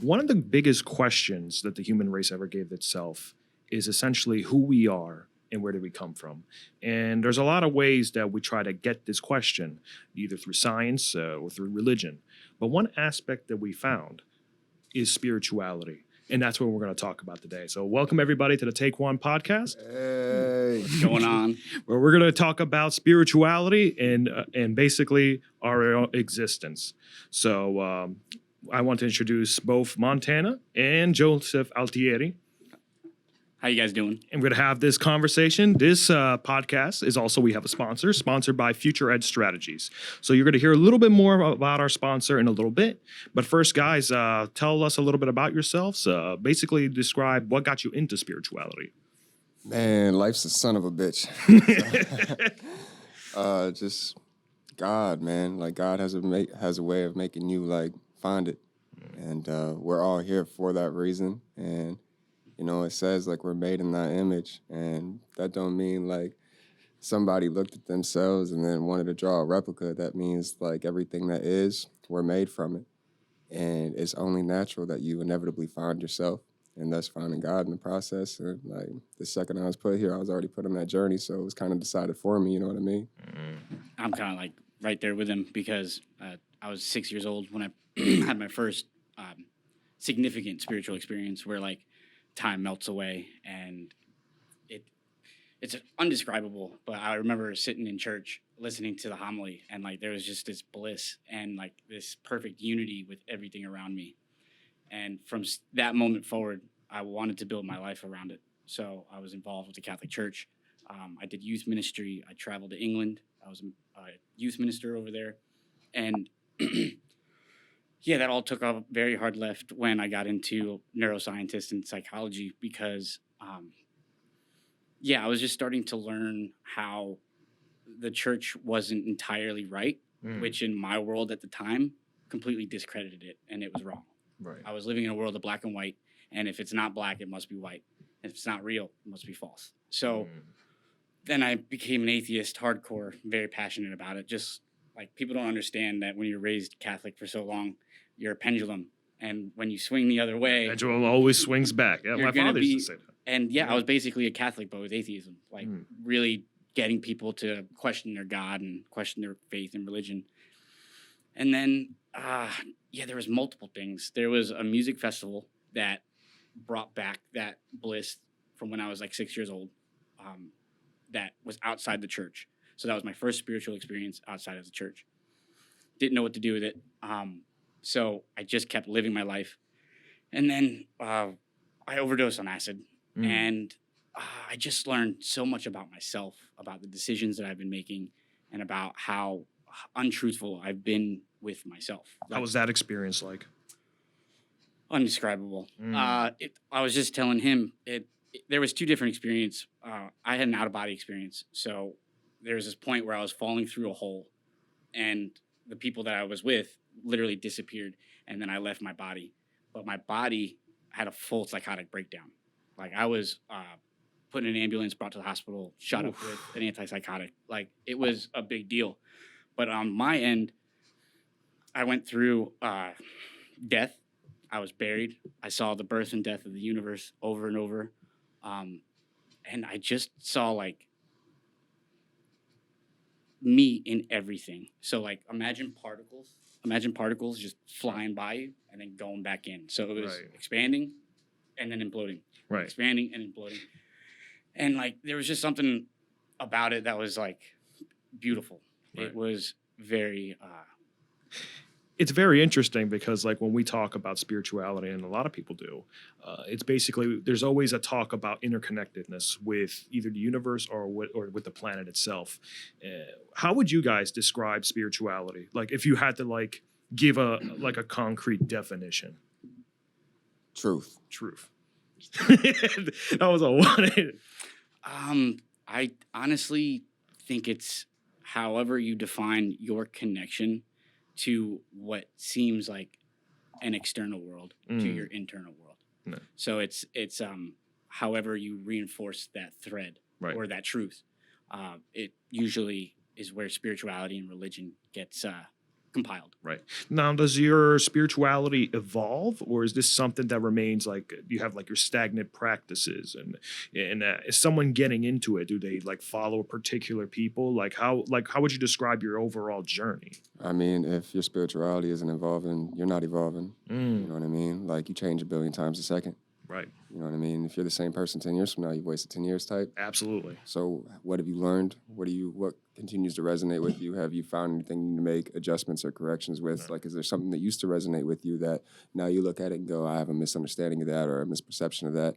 One of the biggest questions that the human race ever gave itself is essentially who we are and where do we come from. And there's a lot of ways that we try to get this question, either through science or through religion. But one aspect that we found is spirituality. And that's what we're going to talk about today. So welcome everybody to the Take One podcast. Hey, What's going on? Where we're going to talk about spirituality and basically our existence. So I want to introduce both Montana and Joseph Altieri. How you guys doing? And we're going to have this conversation. This podcast is also, we have a sponsor, sponsored by Future Ed Strategies. So you're going to hear a little bit more about our sponsor in a little bit. But first, guys, tell us a little bit about yourselves. Basically, describe what got you into spirituality. man, life's a son of a bitch. Just God, man. Like God has a way of making you like find it, and we're all here for that reason. And you know, it says like we're made in that image, and that don't mean like somebody looked at themselves and then wanted to draw a replica. That means like everything that is, we're made from it, and it's only natural that you inevitably find yourself, and thus finding God in the process. And like the second I was put here, I was already put on that journey, so it was kind of decided for me. You know what I mean? I'm kind of like right there with him because I was 6 years old when I had my first significant spiritual experience where like time melts away and it's undescribable. But I remember sitting in church listening to the homily and like there was just this bliss and like this perfect unity with everything around me. And from that moment forward, I wanted to build my life around it. So I was involved with the Catholic Church. I did youth ministry. I traveled to England. I was a youth minister over there. And yeah, that all took a very hard left when I got into neuroscientist and psychology because, I was just starting to learn how the church wasn't entirely right, which in my world at the time completely discredited it, and it was wrong. Right. I was living in a world of black and white, and if it's not black, it must be white. And if it's not real, it must be false. So then I became an atheist, hardcore, very passionate about it. Just like people don't understand that when you're raised Catholic for so long, you're a pendulum. And when you swing the other way... Pendulum always swings back. Yeah, my father used to say that. And I was basically a Catholic, but with atheism. Like really getting people to question their God and question their faith and religion. And then, there was multiple things. There was a music festival that brought back that bliss from when I was like 6 years old that was outside the church. So that was my first spiritual experience outside of the church. Didn't know what to do with it. So I just kept living my life. And then I overdosed on acid. And I just learned so much about myself, about the decisions that I've been making, and about how untruthful I've been with myself. How was that experience like? Undescribable. I was just telling him, there was two different experiences. I had an out-of-body experience. So there was this point where I was falling through a hole, and the people that I was with literally disappeared, and then I left my body. But my body had a full psychotic breakdown. Like I was put in an ambulance, brought to the hospital, shot up with an antipsychotic. Like it was a big deal. But on my end, I went through death. I was buried. I saw the birth and death of the universe over and over. And I just saw like me in everything. So like imagine particles just flying by you and then going back in. So it was expanding and then imploding. Right. Expanding and imploding. And like there was just something about it that was like beautiful. Right. It was very it's very interesting because like when we talk about spirituality, and a lot of people do, it's basically there's always a talk about interconnectedness with either the universe or with the planet itself. How would you guys describe spirituality? Like if you had to like give a concrete definition. Truth. That was a one. I honestly think it's however you define your connection to what seems like an external world to your internal world. No. So it's however you reinforce that thread or that truth. It usually is where spirituality and religion gets compiled. Right. Now, does your spirituality evolve, or is this something that remains like you have like your stagnant practices? And is someone getting into it? Do they like follow particular people? Like how would you describe your overall journey? I mean, if your spirituality isn't evolving, you're not evolving. You know what I mean? Like, you change a billion times a second. Right. You know what I mean? If you're the same person 10 years from now, you've wasted 10 years type. Absolutely. So what have you learned? What continues to resonate with you? Have you found anything you need to make adjustments or corrections with? Right. Like, is there something that used to resonate with you that now you look at it and go, I have a misunderstanding of that or a misperception of that?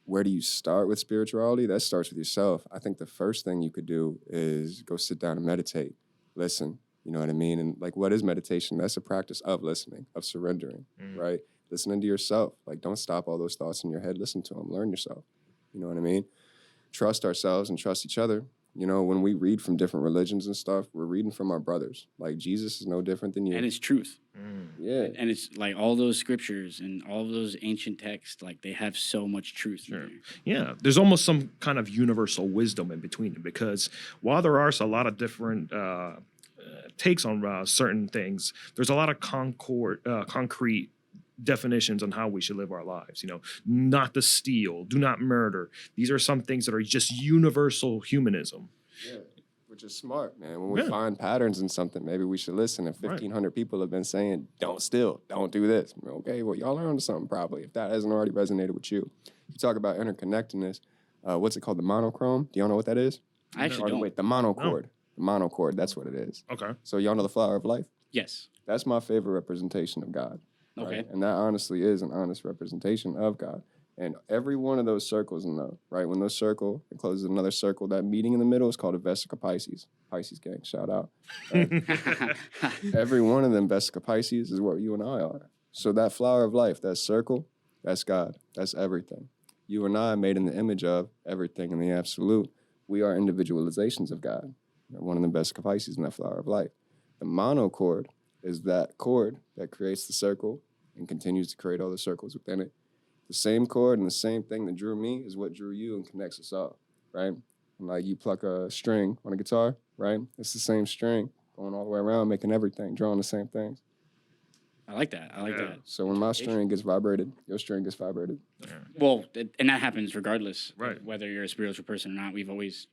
Where do you start with spirituality? That starts with yourself. I think the first thing you could do is go sit down and meditate, listen. You know what I mean? And like, what is meditation? That's a practice of listening, of surrendering, right? Listening to yourself. Like, don't stop all those thoughts in your head. Listen to them. Learn yourself. You know what I mean? Trust ourselves and trust each other. You know, when we read from different religions and stuff, we're reading from our brothers. Like, Jesus is no different than you. And it's truth. Yeah. And it's like all those scriptures and all of those ancient texts, like they have so much truth in there. Yeah, there's almost some kind of universal wisdom in between them, because while there are a lot of different takes on certain things, there's a lot of concrete definitions on how we should live our lives. You know, not to steal, do not murder. These are some things that are just universal humanism. Yeah. Which is smart, man. When we find patterns in something, maybe we should listen. If 1,500 people have been saying, don't steal, don't do this. Okay, well, y'all are onto something probably, if that hasn't already resonated with you. You talk about interconnectedness. What's it called? The monochrome? Do y'all know what that is? I actually don't. Wait, the monochord. The monochord, that's what it is. Okay. So y'all know the flower of life? Yes. That's my favorite representation of God. Okay. Right? And that honestly is an honest representation of God. And every one of those circles in the, right, when those circle, it closes another circle, that meeting in the middle is called a vesica Pisces. Pisces gang, shout out. Right? Every one of them vesica Pisces is what you and I are. So that flower of life, that circle, that's God. That's everything. You and I are made in the image of everything in the absolute. We are individualizations of God. One of the vesica Pisces in that flower of life. The monochord is that chord that creates the circle and continues to create all the circles within it. The same chord and the same thing that drew me is what drew you and connects us all, right? And like, you pluck a string on a guitar, right? It's the same string going all the way around, making everything, drawing the same things. I like that. I like that. So when my string gets vibrated, your string gets vibrated. Well, and that happens regardless, Right? Whether you're a spiritual person or not. We've always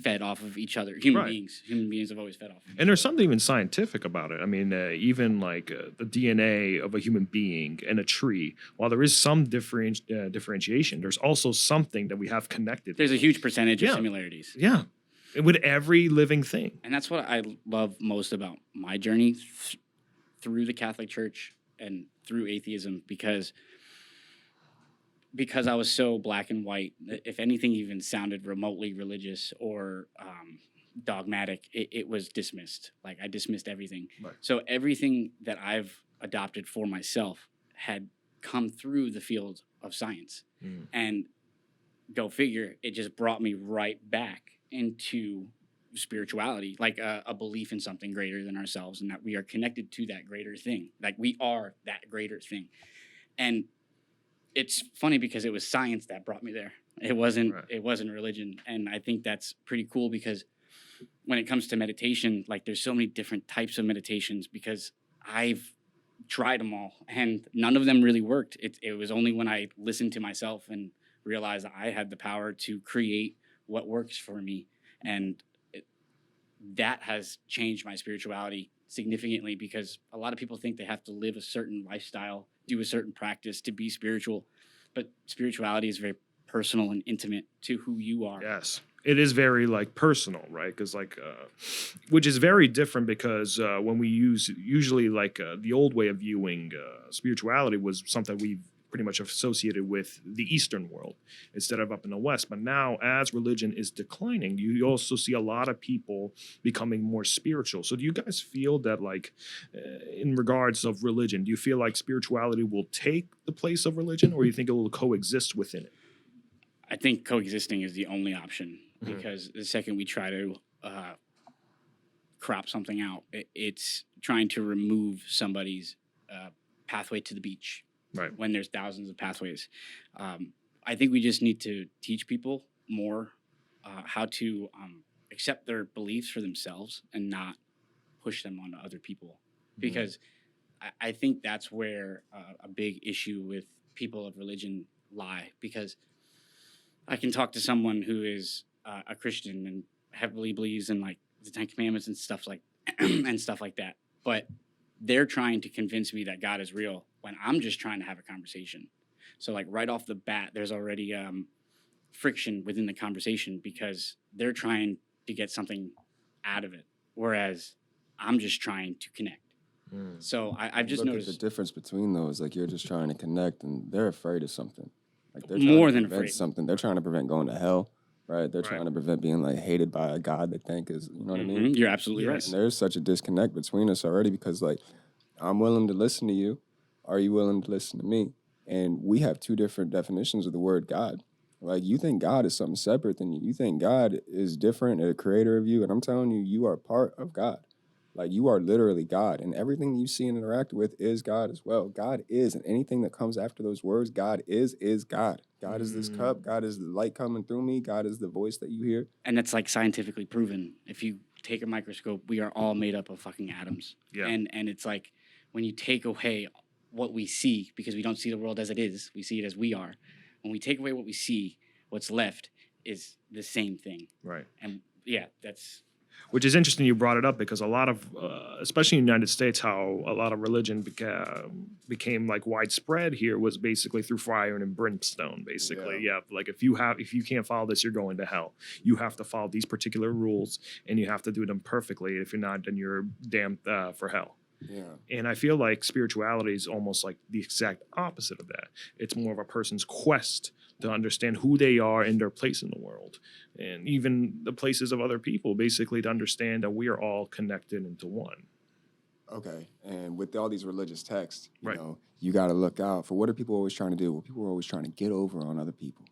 fed off of each other. Human beings have always fed off of each And there's something even scientific about it. I mean, even like the DNA of a human being and a tree, while there is some differentiation, there's also something that we have connected. There's a huge percentage of similarities. Yeah, with every living thing. And that's what I love most about my journey through the Catholic Church and through atheism, because I was so black and white. If anything even sounded remotely religious or dogmatic, it was dismissed. Like, I dismissed everything. Right. So everything that I've adopted for myself had come through the field of science. And go figure, it just brought me right back into spirituality, like a belief in something greater than ourselves, and that we are connected to that greater thing. Like, we are that greater thing. And it's funny because it was science that brought me there. It wasn't religion. And I think that's pretty cool, because when it comes to meditation, like, there's so many different types of meditations, because I've tried them all and none of them really worked. It was only when I listened to myself and realized that I had the power to create what works for me. And that has changed my spirituality significantly, because a lot of people think they have to live a certain lifestyle, do a certain practice to be spiritual. But spirituality is very personal and intimate to who you are. Yes. It is very like personal, right? Because which is very different, because when we usually like the old way of viewing spirituality was something we pretty much associated with the Eastern world instead of up in the West. But now, as religion is declining, you also see a lot of people becoming more spiritual. So do you guys feel that, like, in regards of religion, do you feel like spirituality will take the place of religion, or do you think it will coexist within it? I think coexisting is the only option, because the second we try to crop something out, it's trying to remove somebody's pathway to the beach. Right. When there's thousands of pathways. I think we just need to teach people more how to accept their beliefs for themselves and not push them onto other people, because I think that's where a big issue with people of religion lie. Because I can talk to someone who is a Christian and heavily believes in like the Ten Commandments and stuff like and stuff like that, but they're trying to convince me that God is real when I'm just trying to have a conversation. So like right off the bat, there's already friction within the conversation because they're trying to get something out of it, whereas I'm just trying to connect. So I've just Look noticed at the difference between those. Like, you're just trying to connect, and they're afraid of something. Like, they're More trying to than prevent afraid. something. They're trying to prevent going to hell, right? They're Right. trying to prevent being like hated by a God they think is, you know what I mean? You're absolutely Yes. right. And there's such a disconnect between us already because, like, I'm willing to listen to you. Are you willing to listen to me? And we have two different definitions of the word God. Like, you think God is something separate than you. You think God is different, a creator of you. And I'm telling you, you are part of God. Like, you are literally God. And everything you see and interact with is God as well. God is. And anything that comes after those words, God is God. God is this cup. God is the light coming through me. God is the voice that you hear. And it's like scientifically proven. If you take a microscope, we are all made up of fucking atoms. Yeah. And it's like when you take away what we see, because we don't see the world as it is, we see it as we are. When we take away what we see, what's left is the same thing. Right. And yeah, that's Which is interesting you brought it up because a lot of, especially in the United States, how a lot of religion became like widespread here was basically through fire and brimstone, basically. Yeah. Like if you can't follow this, you're going to hell. You have to follow these particular rules and you have to do them perfectly. If you're not, then you're damned for hell. Yeah. And I feel like spirituality is almost like the exact opposite of that. It's more of a person's quest to understand who they are and their place in the world, and even the places of other people, basically to understand that we are all connected into one. Okay. And with all these religious texts, you Right. know, you got to look out for what are people always trying to do? Well, people are always trying to get over on other people.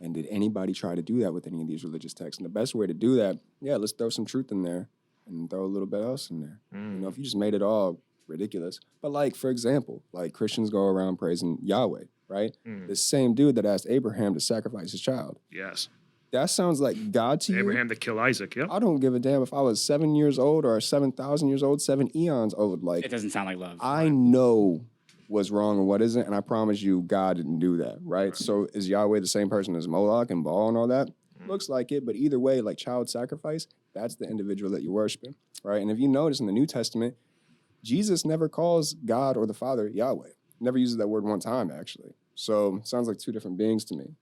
And did anybody try to do that with any of these religious texts? And the best way to do that, let's throw some truth in there and throw a little bit else in there. You know, if you just made it all ridiculous. But like, for example, like Christians go around praising Yahweh, right? The same dude that asked Abraham to sacrifice his child. Yes. That sounds like God to you. Abraham to kill Isaac. Yep. I don't give a damn if I was 7 years old or 7,000 years old, 7 eons old. Like, it doesn't sound like love. I know what's wrong and what isn't, and I promise you God didn't do that, right? So is Yahweh the same person as Moloch and Baal and all that? Looks like it, but either way, like child sacrifice, that's the individual that you're worshiping, right? And if you notice in the New Testament, Jesus never calls God or the Father Yahweh. Never uses that word one time, actually. So it sounds like two different beings to me.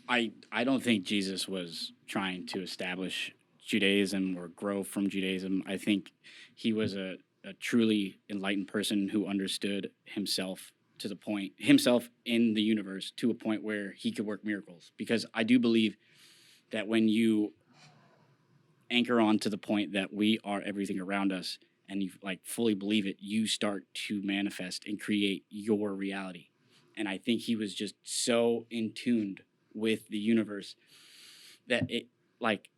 I don't think Jesus was trying to establish Judaism or grow from Judaism. I think he was a truly enlightened person who understood himself to the point, himself in the universe to a point where he could work miracles. Because I do believe that when you anchor on to the point that we are everything around us and you like fully believe it, you start to manifest and create your reality. And I think he was just so in tune with the universe that it like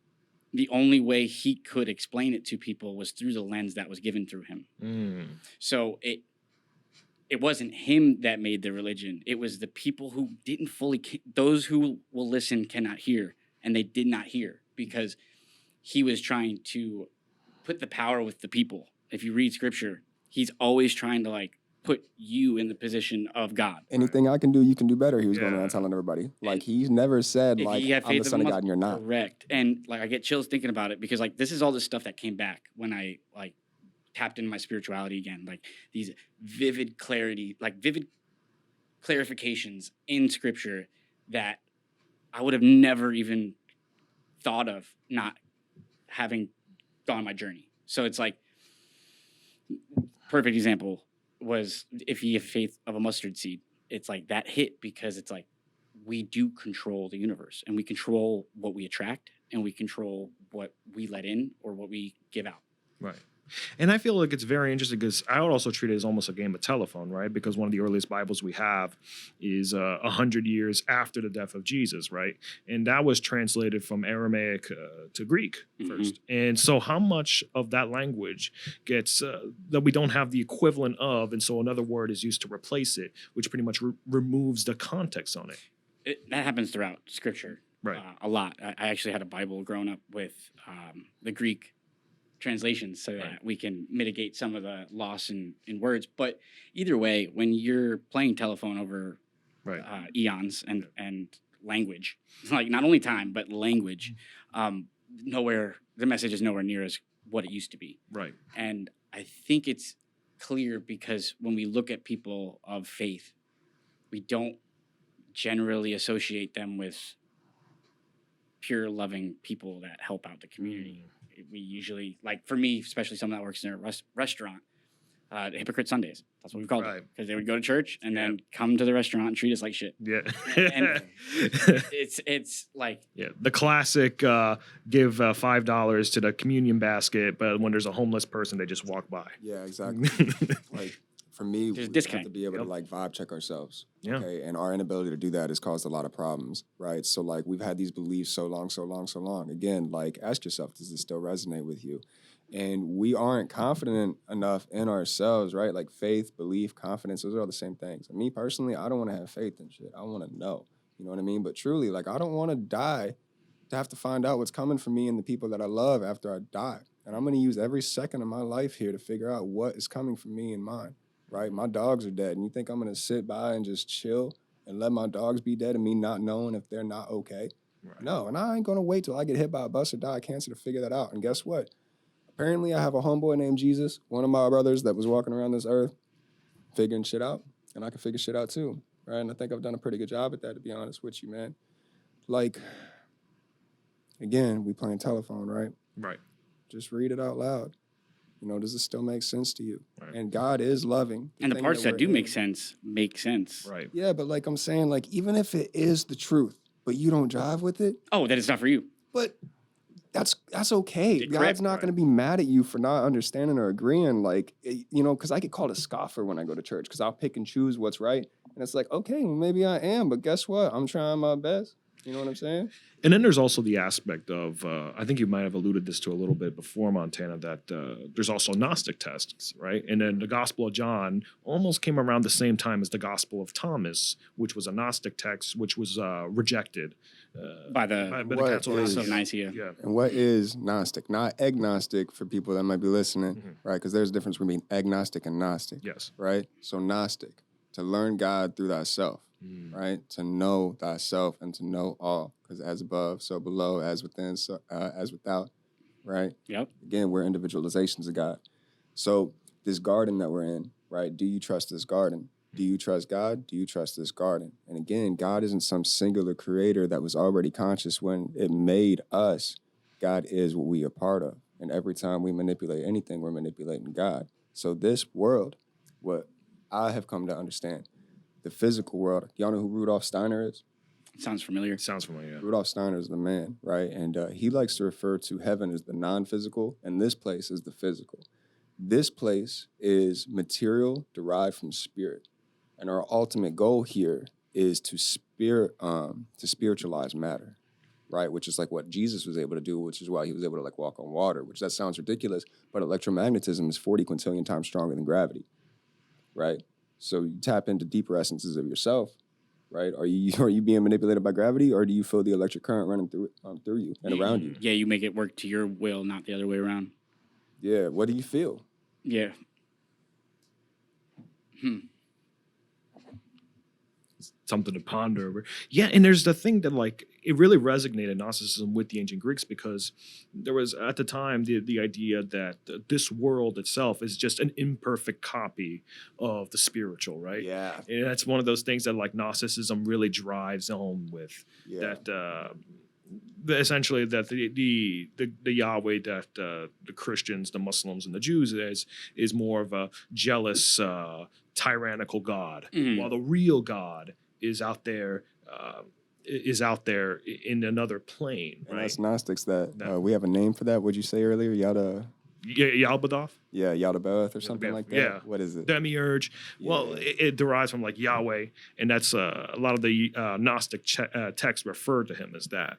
the only way he could explain it to people was through the lens that was given through him. So it wasn't him that made the religion. It was the people who didn't fully, those who will listen cannot hear, and they did not hear because he was trying to put the power with the people. If you read scripture, he's always trying to like put you in the position of God. Anything I can do, you can do better. He was going around telling everybody. Like, he never said, If like, you have I'm the faith son of God and you're not. Correct. And like I get chills thinking about it because like this is all the stuff that came back when I like tapped into my spirituality again. Like these vivid clarity, like vivid clarifications in scripture that I would have never even thought of not having gone my journey. So it's like perfect example was if you have faith of a mustard seed, it's like that hit because it's like we do control the universe and we control what we attract and we control what we let in or what we give out. Right. And I feel like it's very interesting because I would also treat it as almost a game of telephone, right? Because one of the earliest Bibles we have is 100 years after the death of Jesus, right? And that was translated from Aramaic to Greek first. And so how much of that language gets that we don't have the equivalent of, and so another word is used to replace it, which pretty much removes the context on it. That happens throughout scripture, right? A lot. I actually had a Bible growing up with the Greek translations so that Right. we can mitigate some of the loss in words. But either way, when you're playing telephone over Right. eons and language, like not only time but language, nowhere the message is nowhere near as what it used to be. Right. And I think it's clear because when we look at people of faith, we don't generally associate them with pure loving people that help out the community. We usually, like for me, especially someone that works in a restaurant, hypocrite Sundays. That's what we called Right. it, because they would go to church and Yeah. then come to the restaurant and treat us like shit. Yeah. And it's like, Yeah, the classic give $5 to the communion basket, but when there's a homeless person, they just walk by. Yeah, exactly. Like for me, There's a we have disconnect. to be able Yep. to like vibe check ourselves. Yeah. Okay. And our inability to do that has caused a lot of problems, right? So like we've had these beliefs so long. Again, like ask yourself, does this still resonate with you? And we aren't confident enough in ourselves, right? Like faith, belief, confidence, those are all the same things. And me personally, I don't want to have faith in shit. I want to know. You know what I mean? But truly, like I don't want to die to have to find out what's coming for me and the people that I love after I die. And I'm going to use every second of my life here to figure out what is coming for me and mine. Right? My dogs are dead. And you think I'm going to sit by and just chill and let my dogs be dead and me not knowing if they're not okay? Right. No. And I ain't going to wait till I get hit by a bus or die of cancer to figure that out. And guess what? Apparently, I have a homeboy named Jesus, one of my brothers that was walking around this earth figuring shit out. And I can figure shit out too. Right? And I think I've done a pretty good job at that, to be honest with you, man. Like, again, we playing telephone, right? Right. Just read it out loud. You know, does it still make sense to you? Right. And God is loving. and the thing parts that we're do in- make sense. Right. Yeah, but like I'm saying, like even if it is the truth, but you don't jive with it, Oh, that is not for you. but that's okay. Correct, God's not right. going to be mad at you for not understanding or agreeing. Like, you know, because I get called a scoffer when I go to church because I'll pick and choose what's right. And it's like, okay, well, maybe I am, but guess what? I'm trying my best. You know what I'm saying? And then there's also the aspect of, I think you might have alluded this to a little bit before, Montana, that there's also Gnostic texts, right? And then the Gospel of John almost came around the same time as the Gospel of Thomas, which was a Gnostic text, which was rejected By the by the What Council is- of Nicaea. Yeah. And what is Gnostic? Not agnostic for people that might be listening, Mhm. right? Because there's a difference between agnostic and Gnostic, Yes. right? So Gnostic, to learn God through thyself. Right? To know thyself and to know all. Because as above, so below, as within, so as without. Right? Yep. Again, we're individualizations of God. So this garden that we're in, right? Do you trust this garden? Do you trust God? Do you trust this garden? And again, God isn't some singular creator that was already conscious when it made us. God is what we are part of. And every time we manipulate anything, we're manipulating God. So this world, what I have come to understand, the physical world. Y'all know who Rudolf Steiner is? Sounds familiar. It sounds familiar. Yeah. Rudolf Steiner is the man, right? And he likes to refer to heaven as the non-physical, and this place is the physical. This place is material derived from spirit. And our ultimate goal here is to spiritualize matter, right? Which is like what Jesus was able to do, which is why he was able to like walk on water, which that sounds ridiculous, but electromagnetism is 40 quintillion times stronger than gravity, right? So you tap into deeper essences of yourself, right? Are you being manipulated by gravity, or do you feel the electric current running through you and around you? Yeah, you make it work to your will, not the other way around. Yeah. What do you feel? Yeah. Something to ponder over. Yeah, and there's the thing that like it really resonated Gnosticism with the ancient Greeks because there was at the time the idea that this world itself is just an imperfect copy of the spiritual, right? Yeah. And that's one of those things that like Gnosticism really drives home with. Yeah. That essentially that the Yahweh that the Christians, the Muslims, and the Jews is more of a jealous, tyrannical God, Mhm. while the real God is out there in another plane, And right? that's Gnostics that No. we have a name for that. What'd you say earlier? Yalbadoth, Yaldabaoth or something like that? Yeah. What is it? demiurge. Well, Yeah. it derives from like Yahweh, and that's a lot of the Gnostic texts refer to him as that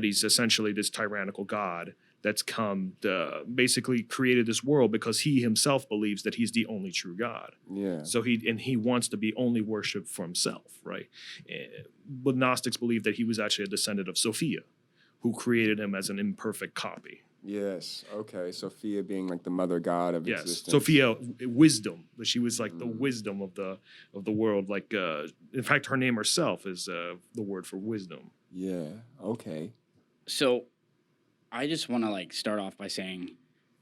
he's essentially this tyrannical God that's come to basically created this world because he himself believes that he's the only true God. Yeah. So he wants to be only worshipped for himself, right? But Gnostics believe that he was actually a descendant of Sophia, who created him as an imperfect copy. Yes. Okay. Sophia being like the mother god of Yes, existence. Sophia, wisdom. She was like the Mm. wisdom of the world. Like, in fact, her name herself is the word for wisdom. Yeah. Okay. So I just want to like start off by saying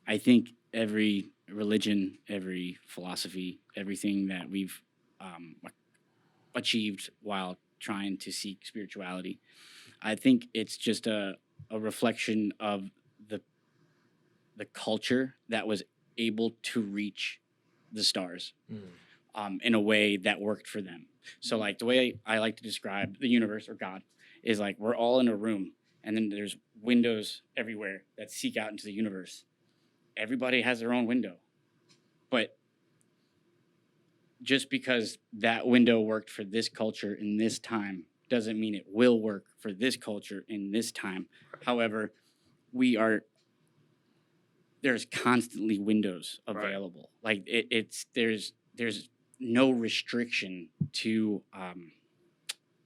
I think every religion, every philosophy, everything that we've achieved while trying to seek spirituality, I think it's just a reflection of the the culture that was able to reach the stars in a way that worked for them. So like the way I like to describe the universe or God is like we're all in a room and then there's windows everywhere that seek out into the universe. Everybody has their own window. But just because that window worked for this culture in this time doesn't mean it will work for this culture in this time. However, we are there's constantly windows available. Like it's there's no restriction to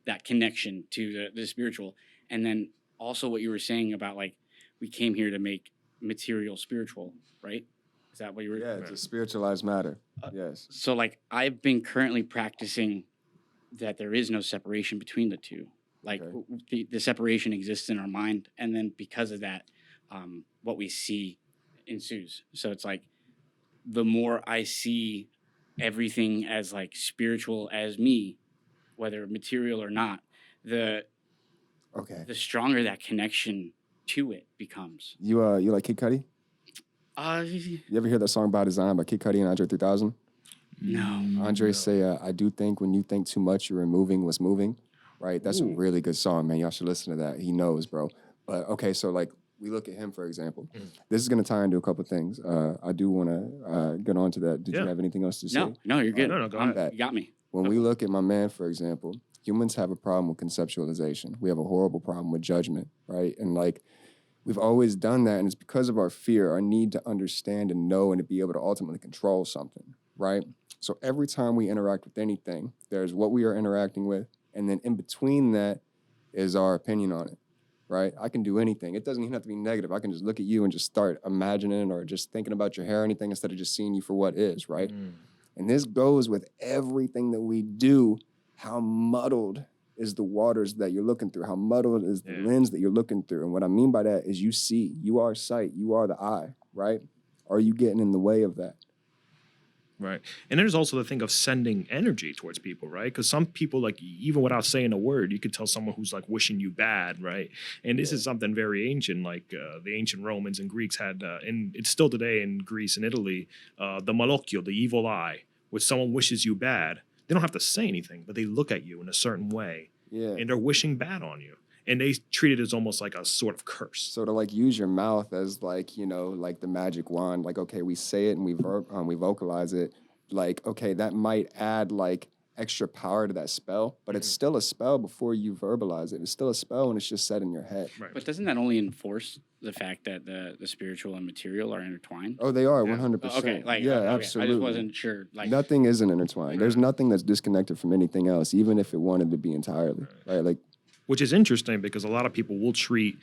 that connection to the spiritual. And then also what you were saying about like we came here to make material spiritual, right? Is that what you were? Yeah, it's a spiritualized matter. Yes. So like I've been currently practicing that there is no separation between the two. Like the separation exists in our mind, and then because of that, what we see ensues. So it's like the more I see everything as like spiritual as me, whether material or not, the the stronger that connection to it becomes. You like Kid Cudi? You ever hear that song by Design by Kid Cudi and Andre 3000? No. Andre say, I do think when you think too much, you're removing what's moving, right? That's a really good song, man. Y'all should listen to that. He knows, bro. But okay, so like we look at him, for example. This is going to tie into a couple things. I do want to get on to that. Did you have anything else to say? No, you're good. No, go ahead. You got me. When we look at my man, for example, humans have a problem with conceptualization. We have a horrible problem with judgment, right? And like we've always done that, and it's because of our fear, our need to understand and know and to be able to ultimately control something, right? So every time we interact with anything, there's what we are interacting with, and then in between that is our opinion on it, right? I can do anything. It doesn't even have to be negative. I can just look at you and just start imagining or just thinking about your hair or anything instead of just seeing you for what is, right? And this goes with everything that we do. How muddled is the waters that you're looking through? How muddled is the lens that you're looking through? And what I mean by that is you see, you are sight, you are the eye, right? Are you getting in the way of that? Right. And there's also the thing of sending energy towards people, right? Because some people, like, even without saying a word, you could tell someone who's like wishing you bad, right? And this is something very ancient, like the ancient Romans and Greeks had, and it's still today in Greece and Italy, the malocchio, the evil eye, where someone wishes you bad. They don't have to say anything, but they look at you in a certain way, and they're wishing bad on you. And they treat it as almost like a sort of curse. So to like use your mouth as like, you know, like the magic wand, like, okay, we say it and we vocalize it. Like, okay, that might add like extra power to that spell, but it's still a spell before you verbalize it. It's still a spell when it's just said in your head. Right. But doesn't that only enforce the fact that the spiritual and material are intertwined? Oh, they are 100%. Okay, like absolutely. I just wasn't sure. Like nothing isn't intertwined. There's nothing that's disconnected from anything else, even if it wanted to be entirely. Right? Like, which is interesting because a lot of people will treat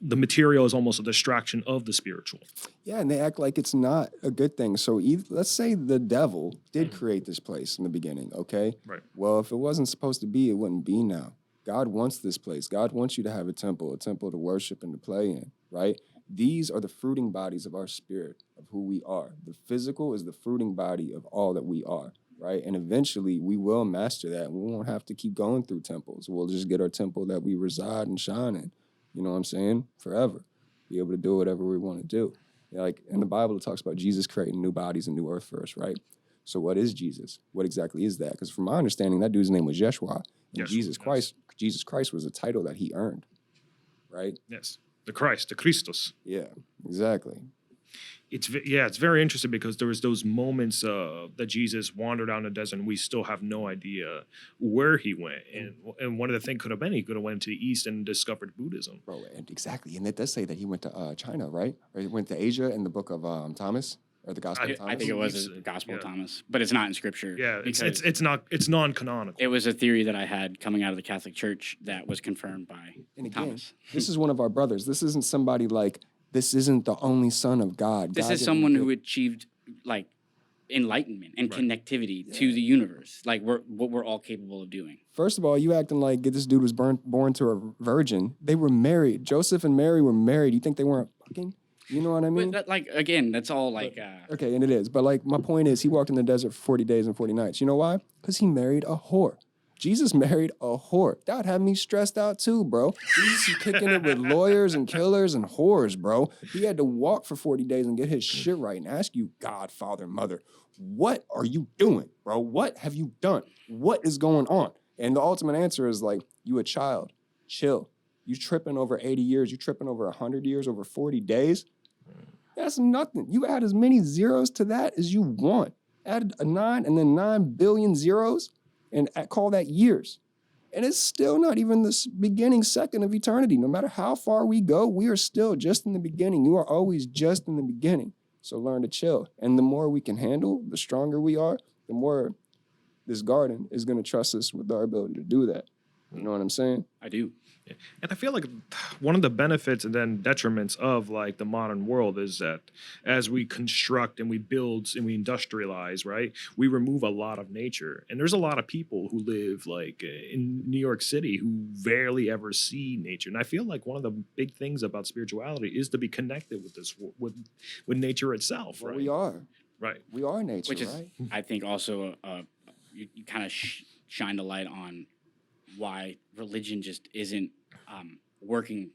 the material as almost a distraction of the spiritual. Yeah, and they act like it's not a good thing. So let's say the devil did create this place in the beginning, okay? Right. Well, if it wasn't supposed to be, it wouldn't be now. God wants this place. God wants you to have a temple to worship and to play in, right? These are the fruiting bodies of our spirit, of who we are. The physical is the fruiting body of all that we are. Right. And eventually we will master that. We won't have to keep going through temples. We'll just get our temple that we reside and shine in. You know what I'm saying? Forever. Be able to do whatever we want to do. Like in the Bible, it talks about Jesus creating new bodies and new earth for us, right? So what is Jesus? What exactly is that? Because from my understanding, that dude's name was Yeshua. And Jesus Christ was a title that he earned. Right? Yes. The Christ, the Christus. Yeah, exactly. It's very interesting because there was those moments that Jesus wandered down the desert and we still have no idea where he went. And one of the things could have been he could have went to the East and discovered Buddhism. Bro, exactly. And it does say that he went to China, right? Or he went to Asia in the book of Thomas. or the Gospel of Thomas? I think it was the Gospel of Thomas, but it's not in Scripture. Yeah, because it's non-canonical. it was a theory that I had coming out of the Catholic Church that was confirmed by And again, Thomas. this is one of our brothers. This isn't somebody like, this isn't the only son of God. This God is didn't someone give- who achieved like enlightenment and Right. connectivity to the universe, like what we're all capable of doing. First of all, you acting like this dude was born to a virgin. They were married. Joseph and Mary were married. You think they weren't fucking? You know what I mean? But that, like again, that's all like Okay, and it is. But like my point is, he walked in the desert for 40 days and 40 nights. You know why? Because he married a whore. Jesus married a whore. That would have me stressed out too, bro. Jesus is kicking it with lawyers and killers and whores, bro. He had to walk for 40 days and get his shit right and ask you, God, Father, Mother, what are you doing, bro? What have you done? What is going on? And the ultimate answer is like, you a child. Chill. You tripping over 80 years. You tripping over 100 years, over 40 days. That's nothing. You add as many zeros to that as you want. Add a 9 and then 9 billion zeros and call that years. And it's still not even the beginning second of eternity. No matter how far we go, we are still just in the beginning. You are always just in the beginning. So learn to chill. And the more we can handle, the stronger we are, the more this garden is going to trust us with our ability to do that. You know what I'm saying? I do. And I feel like one of the benefits and then detriments of like the modern world is that as we construct and we build and we industrialize, right, we remove a lot of nature. And there's a lot of people who live like in New York City who rarely ever see nature. And I feel like one of the big things about spirituality is to be connected with this with nature itself. Well, right? we are. Right. We are nature, Which is, right? I think, also you kind of shined a light on why religion just isn't working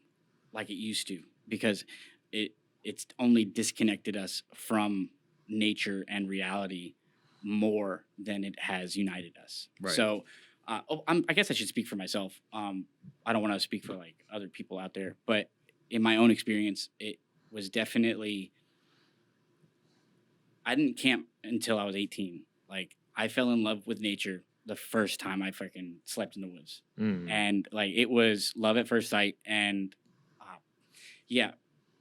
like it used to, because it's only disconnected us from nature and reality more than it has united us. Right. So I guess I should speak for myself. I don't want to speak for like other people out there, but in my own experience, it was definitely, I didn't camp until I was 18. Like I fell in love with nature the first time I freaking slept in the woods. And like it was love at first sight. And yeah,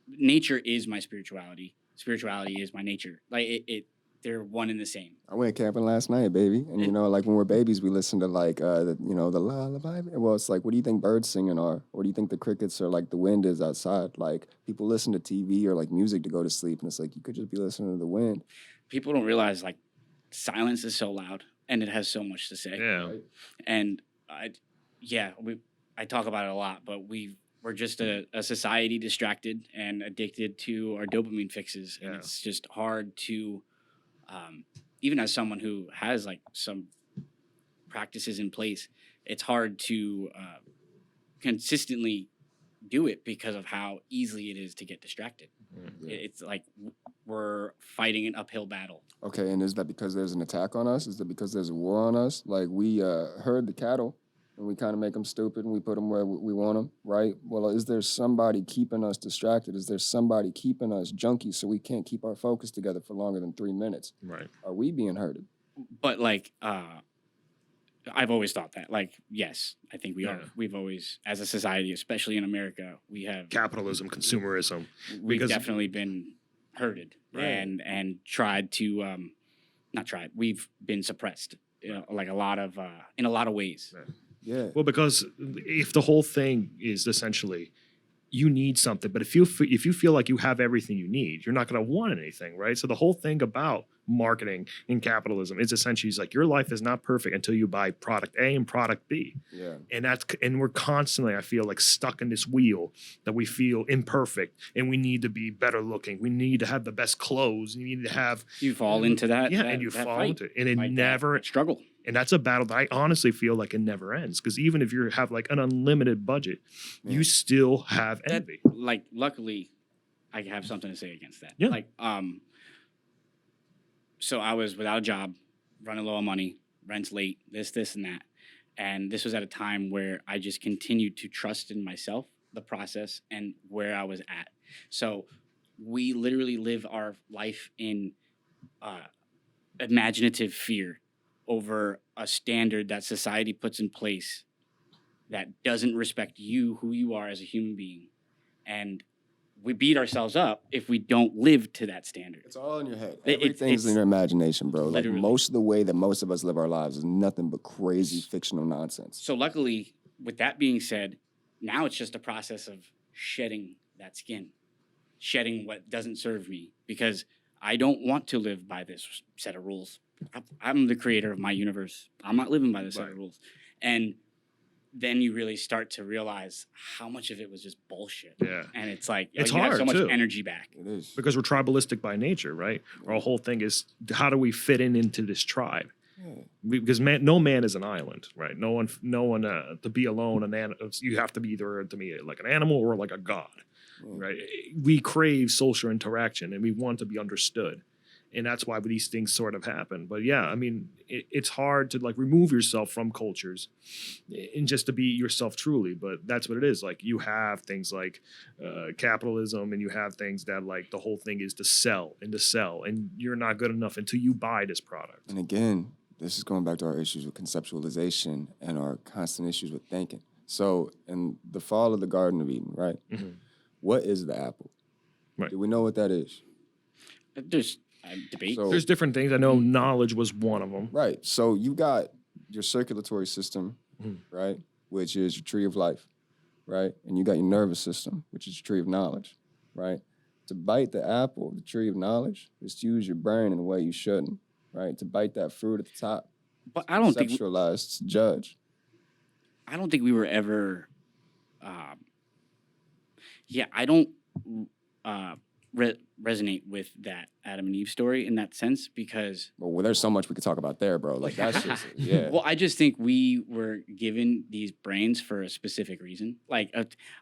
nature is my spirituality. Spirituality is my nature. Like they're one and the same. I went camping last night, baby. And, you know, like when we're babies, we listen to like, the lullaby. Well, it's like, what do you think birds singing are? What do you think the crickets are like the wind is outside? Like people listen to TV or like music to go to sleep. And it's like, you could just be listening to the wind. People don't realize like silence is so loud and it has so much to say. Yeah. Right? And I talk about it a lot, but we're just a society distracted and addicted to our dopamine fixes. And it's just hard to, even as someone who has like some practices in place, it's hard to consistently do it because of how easily it is to get distracted. It's like we're fighting an uphill battle. Okay, and is that because there's an attack on us? Is that because there's a war on us? Like we herd the cattle and we kind of make them stupid and we put them where we want them, right? Well, is there somebody keeping us distracted? Is there somebody keeping us junkies so we can't keep our focus together for longer than 3 minutes? Right. Are we being herded? But like I've always thought that, like, yes, I think we are. Yeah. We've always, as a society, especially in America, we have Capitalism, consumerism. we've because- definitely been herded Right. and tried to not tried. We've been suppressed, like a lot of in a lot of ways. Right. Yeah. Well, because if the whole thing is essentially you need something, but if you feel like you have everything you need, you're not going to want anything, right? So the whole thing about marketing and capitalism is essentially like your life is not perfect until you buy product A and product B. Yeah. And we're constantly, I feel like, stuck in this wheel that we feel imperfect and we need to be better looking. We need to have the best clothes. You need to have You fall into that. yeah, that, and you that fall fight, into it, and it like that never. struggle. And that's a battle that I honestly feel like it never ends. Because even if you have like an unlimited budget, you still have envy. Like, luckily, I have something to say against that. Yeah. Like, so I was without a job, running low on money, rent's late, this, and that. And this was at a time where I just continued to trust in myself, the process, and where I was at. So we literally live our life in imaginative fear over a standard that society puts in place that doesn't respect you, who you are as a human being. And we beat ourselves up if we don't live to that standard. It's all in your head. It- Everything's it's in your imagination, bro. Like literally. most of the way that most of us live our lives is nothing but crazy fictional nonsense. So luckily, with that being said, now it's just a process of shedding that skin, shedding what doesn't serve me, because I don't want to live by this set of rules. I'm the creator of my universe. I'm not living by this set of rules. And then you really start to realize how much of it was just bullshit. Yeah. And it's like, It's you have hard, so much too. energy back. It is. Because we're tribalistic by nature, right? Our whole thing is how do we fit into this tribe? Yeah. Because no man is an island, right? No one to be alone. You have to be either to be like an animal or like a god, right? We crave social interaction and we want to be understood, and that's why these things sort of happen. But yeah, I mean, it's hard to like remove yourself from cultures and just to be yourself truly. But that's what it is. Like you have things like capitalism, and you have things that like the whole thing is to sell, and you're not good enough until you buy this product. And again, this is going back to our issues with conceptualization and our constant issues with thinking. So in the fall of the Garden of Eden, right? Mm-hmm. What is the apple? Right. Do we know what that is? There's debate. So- There's different things. I know knowledge was one of them. Right. So you got your circulatory system, Mhm. right, which is your tree of life, right? And you got your nervous system, which is your tree of knowledge, right? To bite the apple, the tree of knowledge, is to use your brain in a way you shouldn't, right? To bite that fruit at the top, But I don't think conceptualize, to judge. we were ever. I don't resonate with that Adam and Eve story in that sense because. Well, there's so much we could talk about there, bro. Like that's just, yeah. Well, I just think we were given these brains for a specific reason. Like,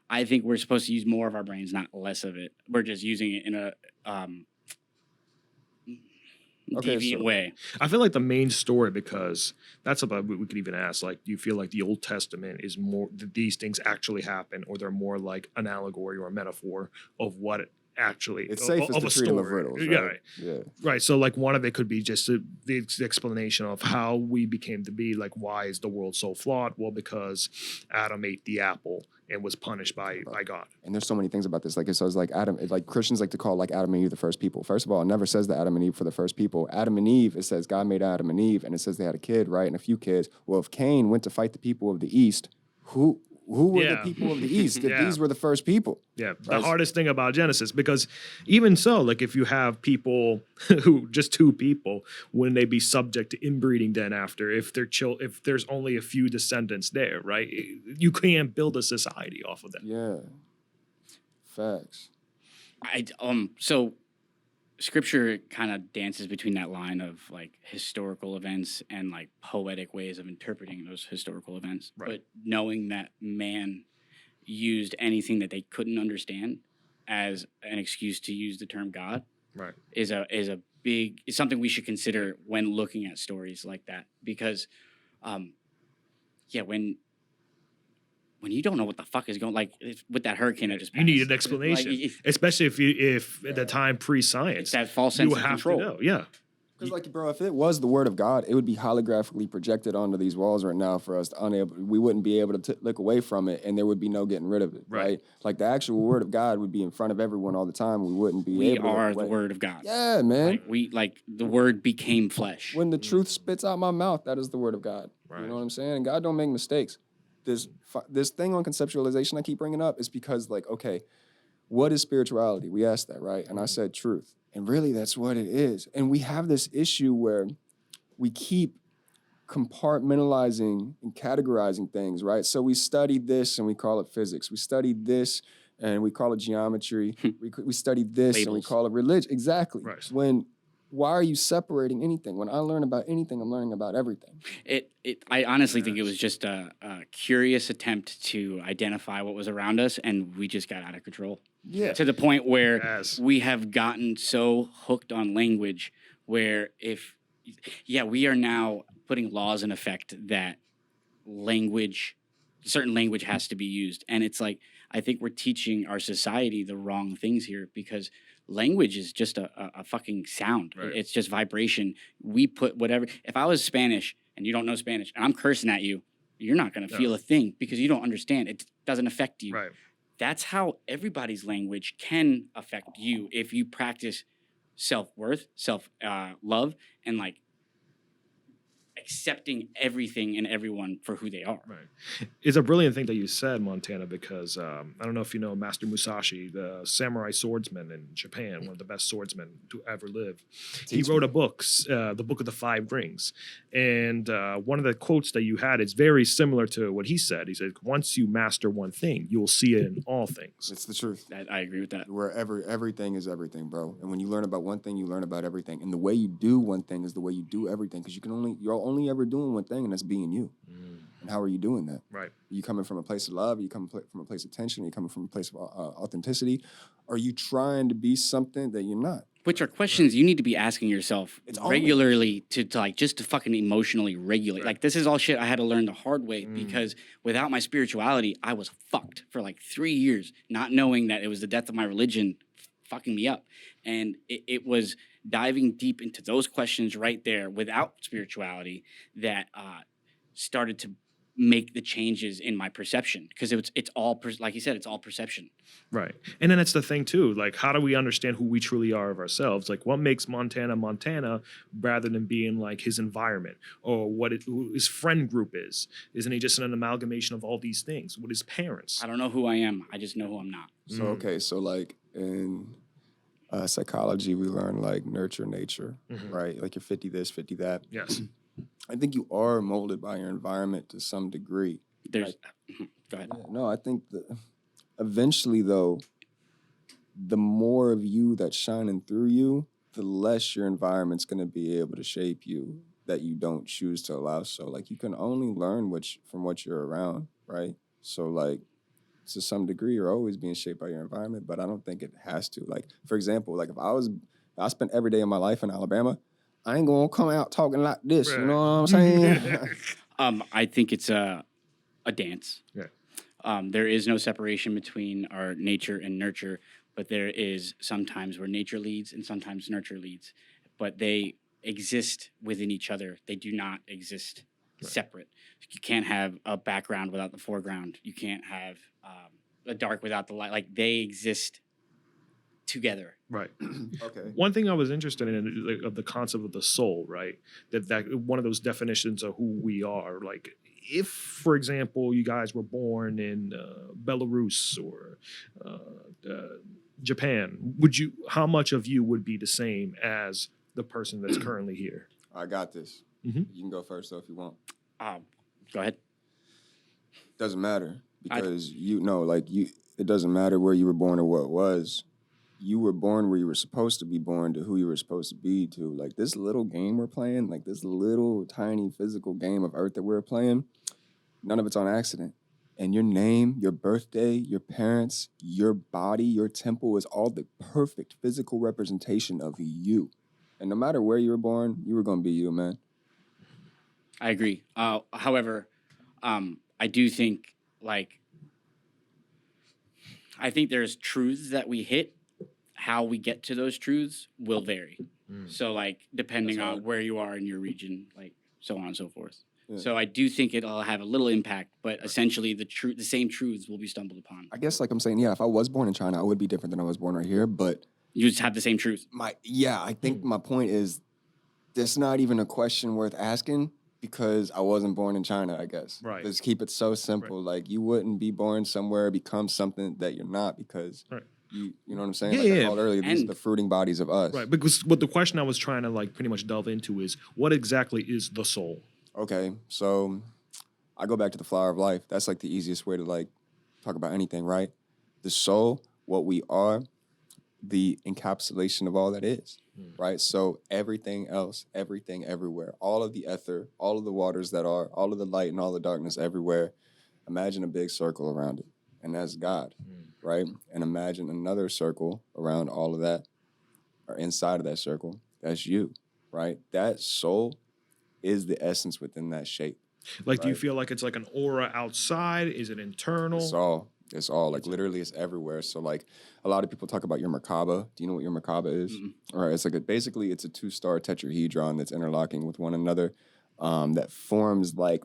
I think we're supposed to use more of our brains, not less of it. We're just using it in a deviant way. I feel like the main story, because that's about what we could even ask. Like, do you feel like the Old Testament is more that these things actually happen, or they're more like an allegory or a metaphor of what it actually It's safest of to a treat them with story? riddles, Yeah, right? Yeah. right. So like one of it could be just the explanation of how we became to be. Like, why is the world so flawed? Well, because Adam ate the apple and was punished by God. And there's so many things about this. Like, it says, like, like Christians like to call, like, Adam and Eve the first people. First of all, it never says that Adam and Eve were the first people. Adam and Eve, it says God made Adam and Eve, and it says they had a kid, right, and a few kids. Well, if Cain went to fight the people of the East, who were the people of the East? If Yeah. these were the first people. Yeah, the Right. hardest thing about Genesis, because even so, like if you have people who just two people, wouldn't they be subject to inbreeding then after if if there's only a few descendants there, right? You can't build a society off of that. Yeah. Facts. So scripture kind of dances between that line of like historical events and like poetic ways of interpreting those historical events. Right. But knowing that man used anything that they couldn't understand as an excuse to use the term God Right. is something we should consider when looking at stories like that. Because when you don't know what the fuck is going, like with that hurricane that just You need passed, an explanation, like, especially if at the time pre-science, it's that false sense you of have control. to know. Yeah. Because, like, bro, if it was the word of God, it would be holographically projected onto these walls right now for us we wouldn't be able to look away from it, and there would be no getting rid of it, right? Like, the actual word of God would be in front of everyone all the time. We wouldn't be We able to are look the away. word of God. Yeah, man. Like the word became flesh. When the truth spits out my mouth, that is the word of God. Right. You know what I'm saying? And God don't make mistakes. This thing on conceptualization I keep bringing up is because, like, okay, what is spirituality? We asked that, right? And I said truth. And really, that's what it is. And we have this issue where we keep compartmentalizing and categorizing things, right? So we study this and we call it physics. We study this and we call it geometry. we study this and we Labels. call it religion. Exactly. Right. Why are you separating anything? When I learn about anything, I'm learning about everything. I honestly think it was just a curious attempt to identify what was around us, and we just got out of control. Yeah. To the point where Yes. we have gotten so hooked on language where we are now putting laws in effect that certain language has to be used. And it's like, I think we're teaching our society the wrong things here because language is just a fucking sound. Right. It's just vibration. We put whatever. If I was Spanish and you don't know Spanish and I'm cursing at you, you're not going to feel a thing because you don't understand. It doesn't affect you. Right. that's how everybody's language can affect you if you practice self-worth, self-love, and like accepting everything and everyone for who they are. Right. It's a brilliant thing that you said, Montana, because I don't know if you know Master Musashi, the samurai swordsman in Japan, one of the best swordsmen to ever live. He wrote a book, the Book of the Five Rings. And one of the quotes that you had is very similar to what he said. He said, once you master one thing, you will see it in all things. It's the truth. I agree with that. Where everything is everything, bro. And when you learn about one thing, you learn about everything. And the way you do one thing is the way you do everything. Because you're only ever doing one thing, and that's being you. And how are you doing that? Right. Are you coming from a place of love? Are you coming from a place of tension? Are you coming from a place of authenticity? Are you trying to be something that you're not? Which are questions you need to be asking yourself It's regularly to like just to fucking emotionally regulate. Like this is all shit I had to learn the hard way because without my spirituality, I was fucked for like 3 years, not knowing that it was the death of my religion fucking me up. And it was diving deep into those questions right there without spirituality that started to make the changes in my perception because it's all like you said, it's all perception. Right. And then it's the thing too, like how do we understand who we truly are of ourselves? Like what makes Montana rather than being like his environment or who his friend group is? Isn't he just an amalgamation of all these things? What his parents? I don't know who I am. I just know who I'm not. So okay, so like in psychology, we learn like nurture nature, right? Like you're 50 this, 50 that. Yes. I think you are molded by your environment to some degree. There's go ahead. No, I think that eventually, though, the more of you that's shining through you, the less your environment's going to be able to shape you that you don't choose to allow. So, like, you can only learn from what you're around, right? So, like, to some degree, you're always being shaped by your environment, but I don't think it has to. Like, for example, like if I spent every day of my life in Alabama, I ain't gonna come out talking like this. Right. You know what I'm saying? I think it's a dance. Yeah. There is no separation between our nature and nurture, but there is sometimes where nature leads and sometimes nurture leads. But they exist within each other. They do not exist separate. You can't have a background without the foreground. You can't have the dark without the light. Like they exist together. Right. Okay. One thing I was interested in like, of the concept of the soul, right? That one of those definitions of who we are. Like, if, for example, you guys were born in Belarus or Japan, how much of you would be the same as the person that's currently here? I got this. Mm-hmm. You can go first though if you want. Go ahead. Doesn't matter because it doesn't matter where you were born or what it was. You were born where you were supposed to be born to who you were supposed to be to. Like this little game we're playing, like this little tiny physical game of Earth that we're playing, none of it's on accident. And your name, your birthday, your parents, your body, your temple is all the perfect physical representation of you. And no matter where you were born, you were going to be you, man. I agree. However, I do think I think there's truths that we hit. How we get to those truths will vary. So like depending on where you are in your region, like so on and so forth. Yeah. So I do think it'll have a little impact, but essentially the same truths will be stumbled upon. I guess like I'm saying, if I was born in China, I would be different than I was born right here, but you just have the same truth. I think my point is that's not even a question worth asking because I wasn't born in China, I guess. Right. Let's keep it so simple. Right. Like you wouldn't be born somewhere, become something that you're not because you know what I'm saying? I called earlier, these are the fruiting bodies of us. Right, because what the question I was trying to like pretty much delve into is what exactly is the soul? Okay, so I go back to the flower of life. That's like the easiest way to like talk about anything, right? The soul, what we are, the encapsulation of all that is, right? So everything else, everything everywhere, all of the ether, all of the waters that are, all of the light and all the darkness everywhere, imagine a big circle around it, and that's God, right? And imagine another circle around all of that, or inside of that circle, that's you, right? That soul is the essence within that shape. Like, do you feel like it's like an aura outside? Is it internal? It's all. Like, literally, it's everywhere. So, like, a lot of people talk about your Merkaba. Do you know what your Merkaba is? Mm-hmm. All right, it's like basically, it's a 2-star tetrahedron that's interlocking with one another that forms, like,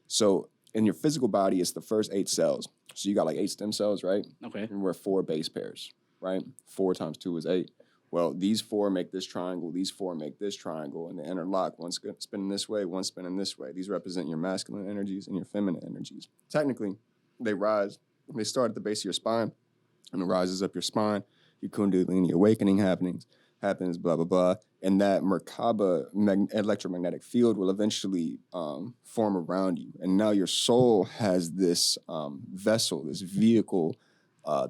so in your physical body, it's the first 8 cells. So you got like 8 stem cells, right? Okay. And we're 4 base pairs, right? 4 times 2 is 8. Well, these 4 make this triangle, these 4 make this triangle, and they interlock. One's spinning this way, one's spinning this way. These represent your masculine energies and your feminine energies. Technically, they rise. They start at the base of your spine, and it rises up your spine. Your Kundalini awakening happens, blah, blah, blah. And that Merkaba electromagnetic field will eventually form around you. And now your soul has this vessel, this vehicle,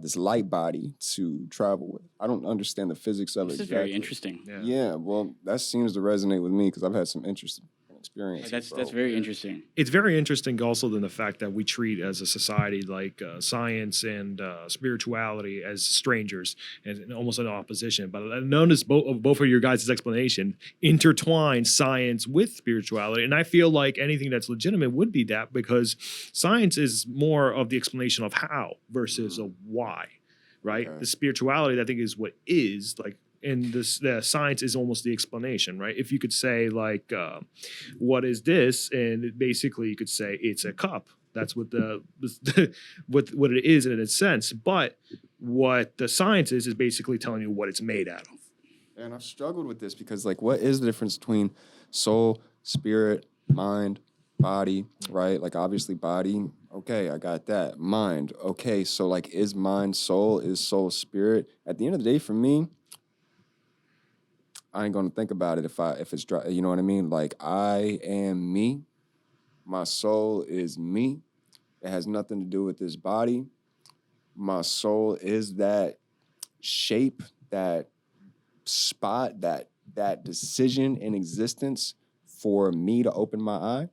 this light body to travel with. I don't understand the physics of This it. is very interesting. Yeah, well, that seems to resonate with me because I've had some interesting experiences. That's very interesting. It's very interesting also than the fact that we treat as a society like science and spirituality as strangers and almost an opposition. But I notice both of your guys' explanation intertwine science with spirituality. And I feel like anything that's legitimate would be that, because science is more of the explanation of how versus a why, right? Okay. The spirituality, I think, is what is like. And the science is almost the explanation, right? If you could say like, what is this? And basically you could say it's a cup. That's what what it is in its sense. But what the science is basically telling you what it's made out of. And I've struggled with this because, like, what is the difference between soul, spirit, mind, body, right? Like, obviously, body, okay, I got that. Mind, okay, so, like, is mind soul? Is soul spirit? At the end of the day, for me, I ain't gonna think about it if it's dry. You know what I mean? Like, I am me. My soul is me. It has nothing to do with this body. My soul is that shape, that spot, that decision in existence for me to open my eye.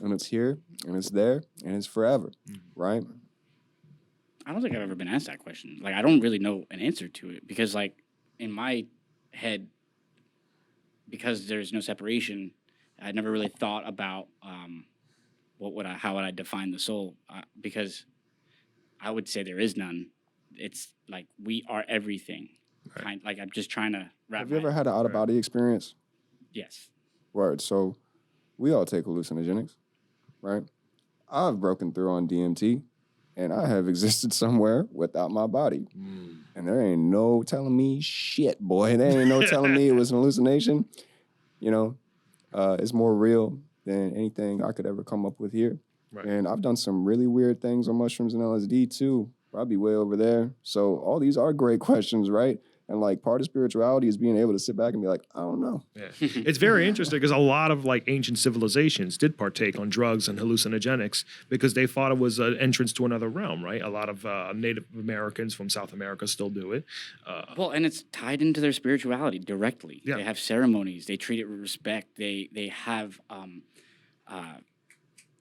And it's here, and it's there, and it's forever, right? I don't think I've ever been asked that question. Like, I don't really know an answer to it because, like, in my head, because there's no separation, I never really thought about how would I define the soul? Because I would say there is none. It's like we are everything. Right. Like I'm just trying to wrap. Have you ever had an out-of-body experience? Yes. Word. So we all take hallucinogenics, right? I've broken through on DMT, and I have existed somewhere without my body. And there ain't no telling me shit, boy. There ain't no telling me it was an hallucination. You know, it's more real than anything I could ever come up with here. Right. And I've done some really weird things on mushrooms and LSD too. Probably way over there. So all these are great questions, right? And like part of spirituality is being able to sit back and be like, I don't know. Yeah. It's very interesting because a lot of like ancient civilizations did partake on drugs and hallucinogenics because they thought it was an entrance to another realm, right? A lot of Native Americans from South America still do it. Well, and it's tied into their spirituality directly. Yeah. They have ceremonies. They treat it with respect. They have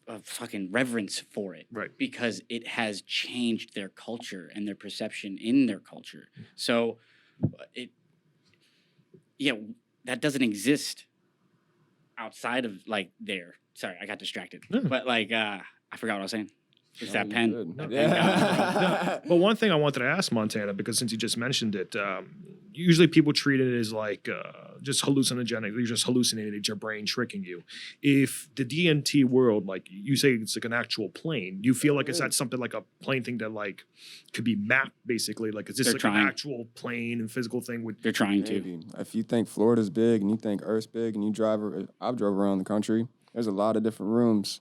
a fucking reverence for it, Right. Because it has changed their culture and their perception in their culture. So, that doesn't exist outside of like there. Sorry, I got distracted. Yeah. But like, I forgot what I was saying. It's that you pen. good. That Yeah. pen got me. But one thing I wanted to ask Montana, because since you just mentioned it, usually people treat it as like just hallucinogenic. You're just hallucinating. It's your brain tricking you. If the DNT world, like you say, it's like an actual plane, do you feel like it's not something like a plane thing that like could be mapped basically? Like is this They're like trying. an actual plane and physical thing with? They're trying to. Maybe. If you think Florida's big and you think Earth's big and I've drove around the country, there's a lot of different rooms.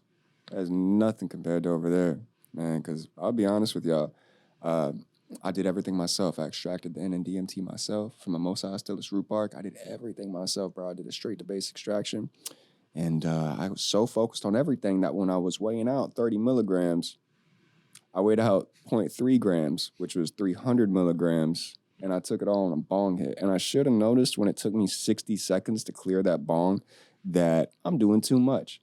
There's nothing compared to over there, man, because I'll be honest with y'all. I did everything myself. I extracted the N and DMT myself from a Mos Eisley root bark. I did everything myself, bro. I did a straight-to-base extraction. And I was so focused on everything that when I was weighing out 30 milligrams, I weighed out 0.3 grams, which was 300 milligrams, and I took it all on a bong hit. And I should have noticed when it took me 60 seconds to clear that bong that I'm doing too much.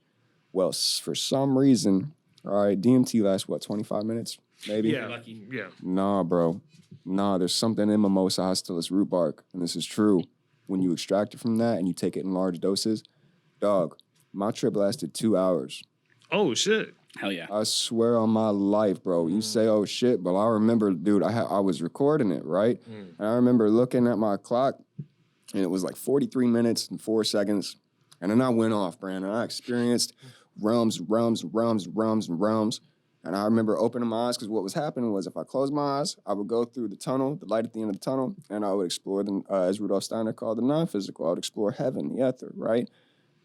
Well, for some reason, all right, DMT lasts, 25 minutes, maybe? Yeah, yeah. Nah, bro. Nah, there's something in Mos Eisley root bark, and this is true. When you extract it from that and you take it in large doses, dog, my trip lasted 2 hours. Oh shit. Hell yeah. I swear on my life, bro. You say, oh, shit, but I remember, dude, I was recording it, right? And I remember looking at my clock, and it was like 43 minutes and 4 seconds. And then I went off, Brandon. I experienced realms. And I remember opening my eyes because what was happening was if I closed my eyes, I would go through the tunnel, the light at the end of the tunnel, and I would explore, as Rudolf Steiner called the non-physical. I would explore heaven, the ether, right?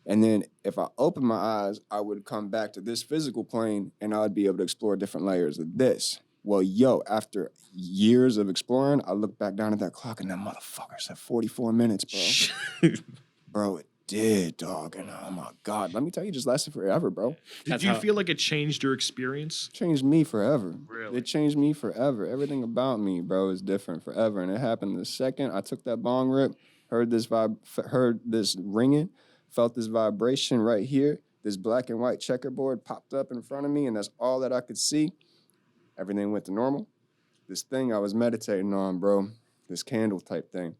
And then if I opened my eyes, I would come back to this physical plane, and I would be able to explore different layers of this. Well, after years of exploring, I looked back down at that clock, and that motherfucker said 44 minutes, bro. Bro, it did, dog. And oh, my God. Let me tell you, it just lasted forever, bro. Did you feel like it changed your experience? Changed me forever. Really? It changed me forever. Everything about me, bro, is different forever. And it happened the second I took that bong rip, heard this ringing, felt this vibration right here. This black and white checkerboard popped up in front of me, and that's all that I could see. Everything went to normal. This thing I was meditating on, bro, this candle type thing,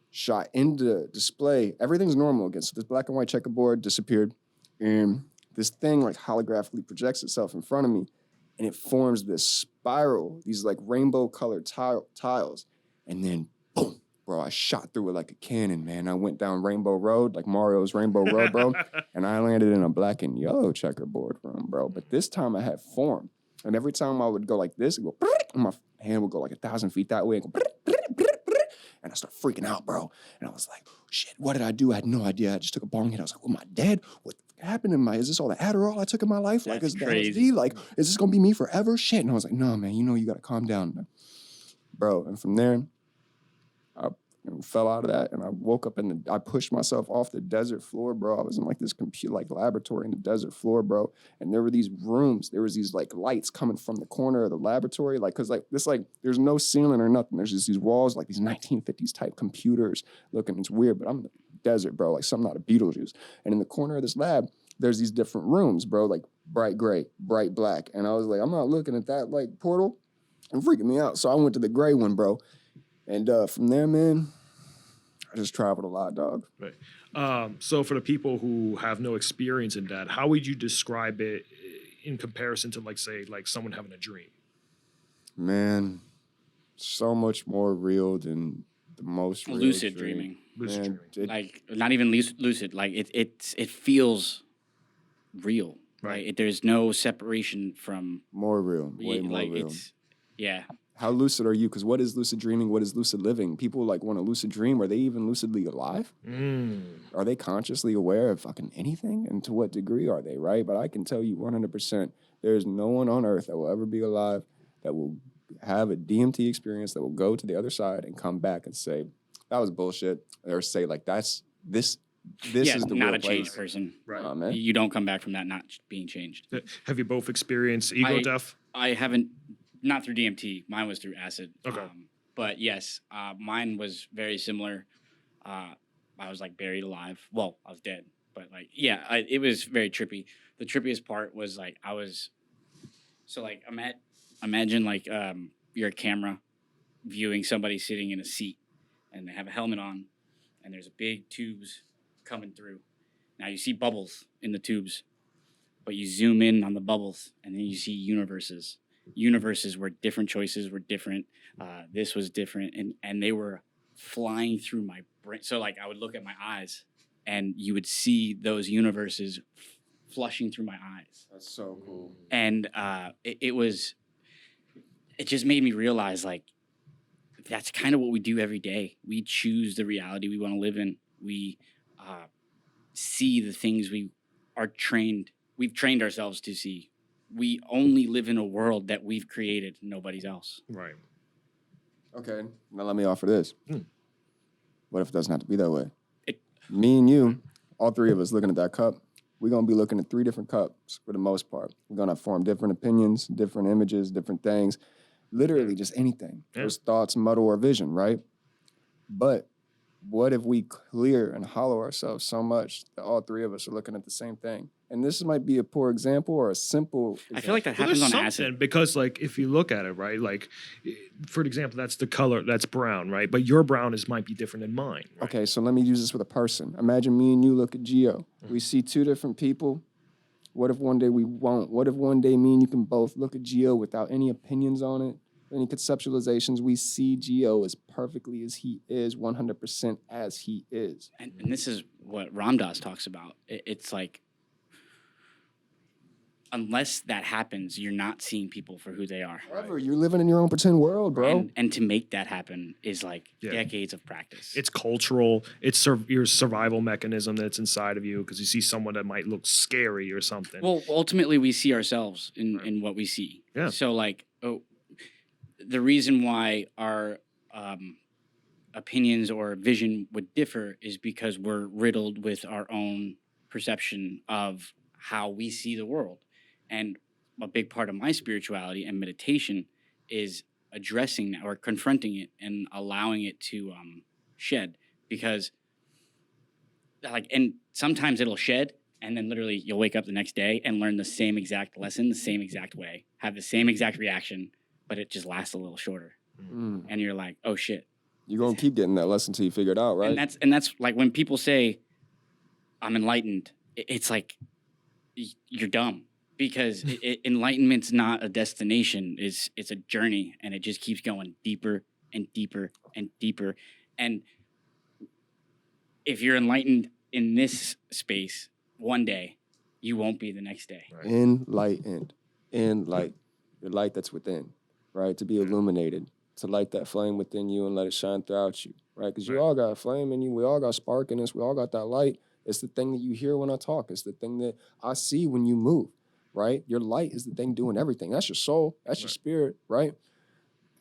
shot into display. Everything's normal again. So this black and white checkerboard disappeared, and this thing like holographically projects itself in front of me, and it forms this spiral, these like rainbow colored tiles, and then boom, bro, I shot through it like a cannon, man. I went down Rainbow Road, like Mario's Rainbow Road, bro, and I landed in a black and yellow checkerboard room, bro. But this time I had form, and every time I would go like this, it would go, and my hand would go like 1,000 feet that way, and go, and I started freaking out, bro. And I was like, shit, what did I do? I had no idea. I just took a bong hit. I was like, am I dead? What happened? Is this all the Adderall I took in my life? Like, is crazy. Like, is this going to be me forever? Shit. And I was like, no, man, you got to calm down, bro. And from there, I fell out of that, and I woke up I pushed myself off the desert floor, bro. I was in like this laboratory in the desert floor, bro. And there were these rooms. There was these like lights coming from the corner of the laboratory, like, cause like this, like there's no ceiling or nothing. There's just these walls, like these 1950s type computers looking. It's weird, but I'm in the desert, bro, like something out of Beetlejuice. And in the corner of this lab, there's these different rooms, bro, like bright gray, bright black. And I was like, I'm not looking at that like portal. It's freaking me out. So I went to the gray one, bro. And from there, man, I just traveled a lot, dog. Right. So for the people who have no experience in that, how would you describe it in comparison to, like, say, like someone having a dream? Man, so much more real than the most real lucid dream. dreaming. Lucid dreaming. Like, not even lucid. Like, it feels real. Right. Like, there's no separation from... More real. Way more like, real. Yeah. How lucid are you? Because what is lucid dreaming? What is lucid living? People like want to lucid dream. Are they even lucidly alive? Are they consciously aware of fucking anything? And to what degree are they, right? But I can tell you 100%, there's no one on earth that will ever be alive that will have a DMT experience that will go to the other side and come back and say, that was bullshit. Or say like, this is the not real a changed place. person. Right. Man. You don't come back from that not being changed. Have you both experienced ego death? I haven't, not through DMT. Mine was through acid. Okay. But yes, mine was very similar. I was like buried alive. Well, I was dead, but like, yeah, it was very trippy. The trippiest part was like, imagine like you're a camera viewing somebody sitting in a seat, and they have a helmet on, and there's big tubes coming through. Now you see bubbles in the tubes, but you zoom in on the bubbles, and then you see universes where different choices were different. This was different, and they were flying through my brain. So like I would look at my eyes, and you would see those universes flushing through my eyes. That's so cool. And it just made me realize like that's kind of what we do every day. We choose the reality we want to live in. We see the things we've trained ourselves to see. We only live in a world that we've created, nobody's else. Right. Okay, now let me offer this. What if it doesn't have to be that way? Me and you, all three of us looking at that cup, we're going to be looking at 3 different cups for the most part. We're going to form different opinions, different images, different things, literally just anything. Yeah. Those thoughts, muddle our vision, right? But what if we clear and hollow ourselves so much that all 3 of us are looking at the same thing? And this might be a poor example or a simple example. I feel like that Well, happens there's on something, acid. because like if you look at it, right, like for example, that's the color, that's brown, right? But your brown might be different than mine. Right? Okay, so let me use this with a person. Imagine me and you look at Geo. We see 2 different people. What if one day we won't? What if one day me and you can both look at Geo without any opinions on it, any conceptualizations? We see Geo as perfectly as he is, 100% as he is. And this is what Ram Dass talks about. It's like unless that happens, you're not seeing people for who they are. Ever. You're living in your own pretend world, bro. And to make that happen is like Yeah. decades of practice. It's cultural. It's your survival mechanism that's inside of you because you see someone that might look scary or something. Well, ultimately, we see ourselves in what we see. Yeah. So, like, the reason why our opinions or vision would differ is because we're riddled with our own perception of how we see the world. And a big part of my spirituality and meditation is addressing that or confronting it and allowing it to shed, because and sometimes it'll shed and then literally you'll wake up the next day and learn the same exact lesson the same exact way, have the same exact reaction, but it just lasts a little shorter. And you're like, oh shit, You're going to keep getting that lesson until you figure it out, right? and that's like when people say I'm enlightened, it's like you're dumb, because enlightenment's not a destination. It's a journey, and it just keeps going deeper and deeper and deeper. And if you're enlightened in this space, one day you won't be the next day. Right. Enlightened. Your light that's within, right? To be illuminated, to light that flame within you and let it shine throughout you, right? Because you all got a flame in you. We all got spark in us. We all got that light. It's the thing that you hear when I talk. It's the thing that I see when you move, right? Your light is the thing doing everything. That's your soul. That's your spirit, right?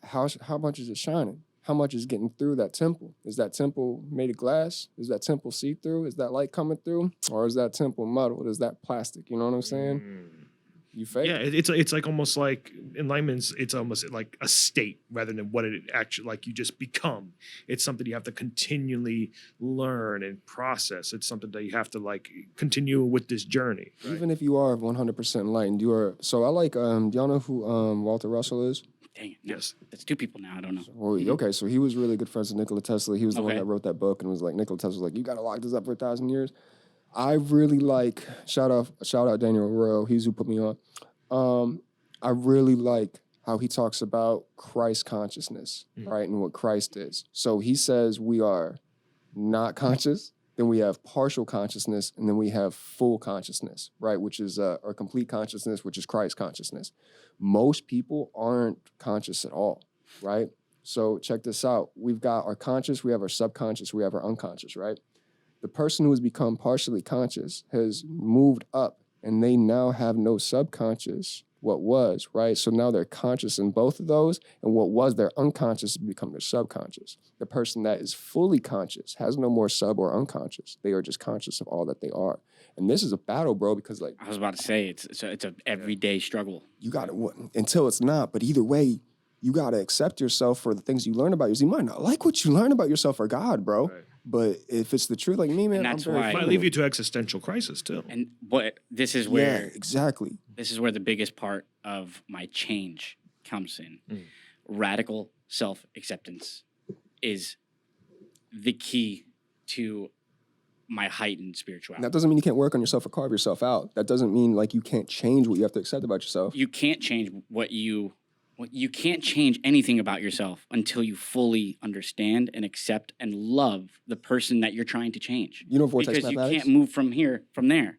How much is it shining? How much is getting through that temple? Is that temple made of glass? Is that temple see-through? Is that light coming through? Or is that temple muddled? Is that plastic? You know what I'm saying? You fake? Yeah, it's like almost like enlightenment's. It's almost like a state rather than what it actually like. You just become. It's something you have to continually learn and process. It's something that you have to like continue with this journey. Right? Even if you are 100% enlightened, you are. So I like. Do y'all know who Walter Russell is? Dang it. No, Yes. That's two people now. I don't know. Well, okay, so he was really good friends with Nikola Tesla. He was the one Okay. that wrote that book and was like, Nikola Tesla was like, you got to lock this up for 1,000 years. I really like, shout out Daniel Royal, he's who put me on. I really like how he talks about Christ consciousness, right, and what Christ is. So he says we are not conscious, then we have partial consciousness, and then we have full consciousness, right, which is our complete consciousness, which is Christ consciousness. Most people aren't conscious at all, right? So check this out. We've got our conscious, we have our subconscious, we have our unconscious, right? The person who has become partially conscious has moved up, and they now have no subconscious, what was, right? So now they're conscious in both of those, and what was their unconscious has become their subconscious. The person that is fully conscious has no more sub or unconscious. They are just conscious of all that they are. And this is a battle, bro, because like I was about to say it's a everyday struggle. you got to, until it's not, but either way, you got to accept yourself for the things you learn about yourself. You might not like what you learn about yourself or God, bro. Right. But if it's the truth, like me, man, And that's I'm very why- It might feminine. leave you to existential crisis too. And but this is Yeah, where exactly. this is where the biggest part of my change comes in. Radical self-acceptance is the key to my heightened spirituality. That doesn't mean you can't work on yourself or carve yourself out. That doesn't mean like you can't change what you have to accept about yourself. You can't change you can't change anything about yourself until you fully understand and accept and love the person that you're trying to change. You know vortex Because you mathematics? can't move from there.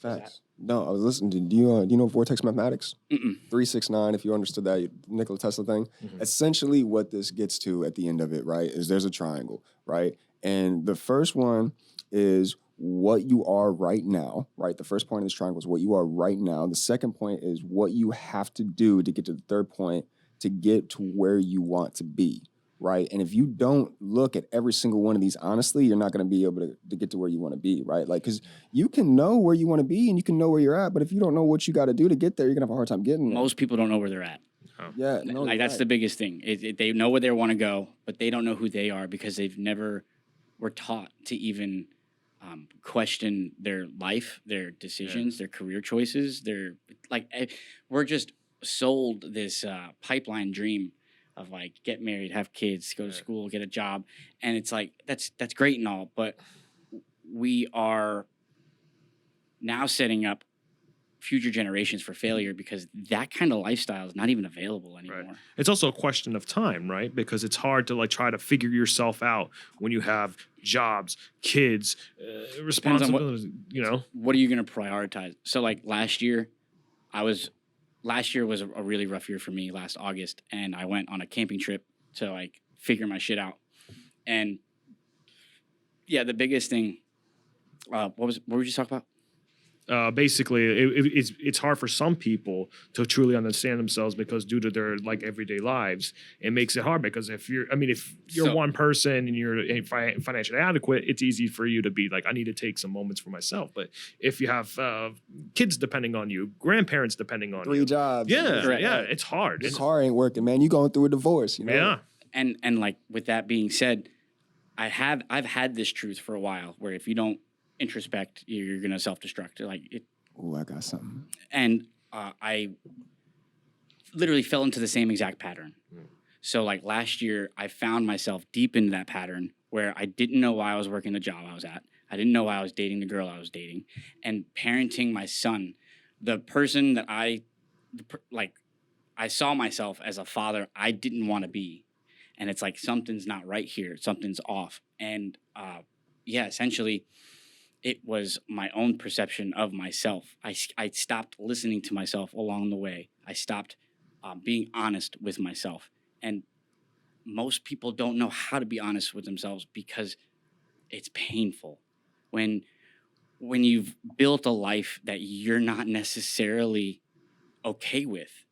Facts. No, I was listening to, do you know vortex mathematics? Mm-mm. 369, if you understood that Nikola Tesla thing. Essentially what this gets to at the end of it, right, is there's a triangle, right? And the first one is what you are right now, right? The first point of this triangle is what you are right now. The second point is what you have to do to get to the third point to get to where you want to be, right? And if you don't look at every single one of these honestly, you're not going to be able to get to where you want to be, right? Like, because you can know where you want to be and you can know where you're at, but if you don't know what you got to do to get there, you're going to have a hard time getting there. Most people don't know where they're at. Yeah, no, Like that's the biggest thing. They know where they want to go, but they don't know who they are because they've never were taught to even question their life, their decisions, their career choices. We're just sold this pipeline dream of like get married, have kids, go to school, get a job, and it's like that's great and all, but we are now setting up future generations for failure because that kind of lifestyle is not even available anymore. Right. It's also a question of time, right? Because it's hard to like try to figure yourself out when you have jobs, kids, responsibilities. You know, What are you going to prioritize? So like last year, last year was a really rough year for me last August, and I went on a camping trip to like figure my shit out. And yeah, the biggest thing, what were you just talking about? Basically, it's hard for some people to truly understand themselves because due to their like everyday lives, it makes it hard. Because if you're So- one person and you're financially adequate, it's easy for you to be like, I need to take some moments for myself. But if you have kids depending on you, grandparents depending on 3 you, jobs. yeah, Correct. yeah, it's hard. The car ain't working, man. You going through a divorce, you know? Yeah, And like with that being said, I've had this truth for a while where if you don't introspect, you're gonna self-destruct. Like it, Ooh, I got something. and I literally fell into the same exact pattern. So like last year, I found myself deep into that pattern where I didn't know why I was working the job I was at. I didn't know why I was dating the girl I was dating, and parenting my son, the person that I saw myself as a father I didn't want to be, and it's like something's not right here, something's off, and yeah, essentially. It was my own perception of myself. I stopped listening to myself along the way. I stopped being honest with myself. And most people don't know how to be honest with themselves because it's painful. When you've built a life that you're not necessarily okay with,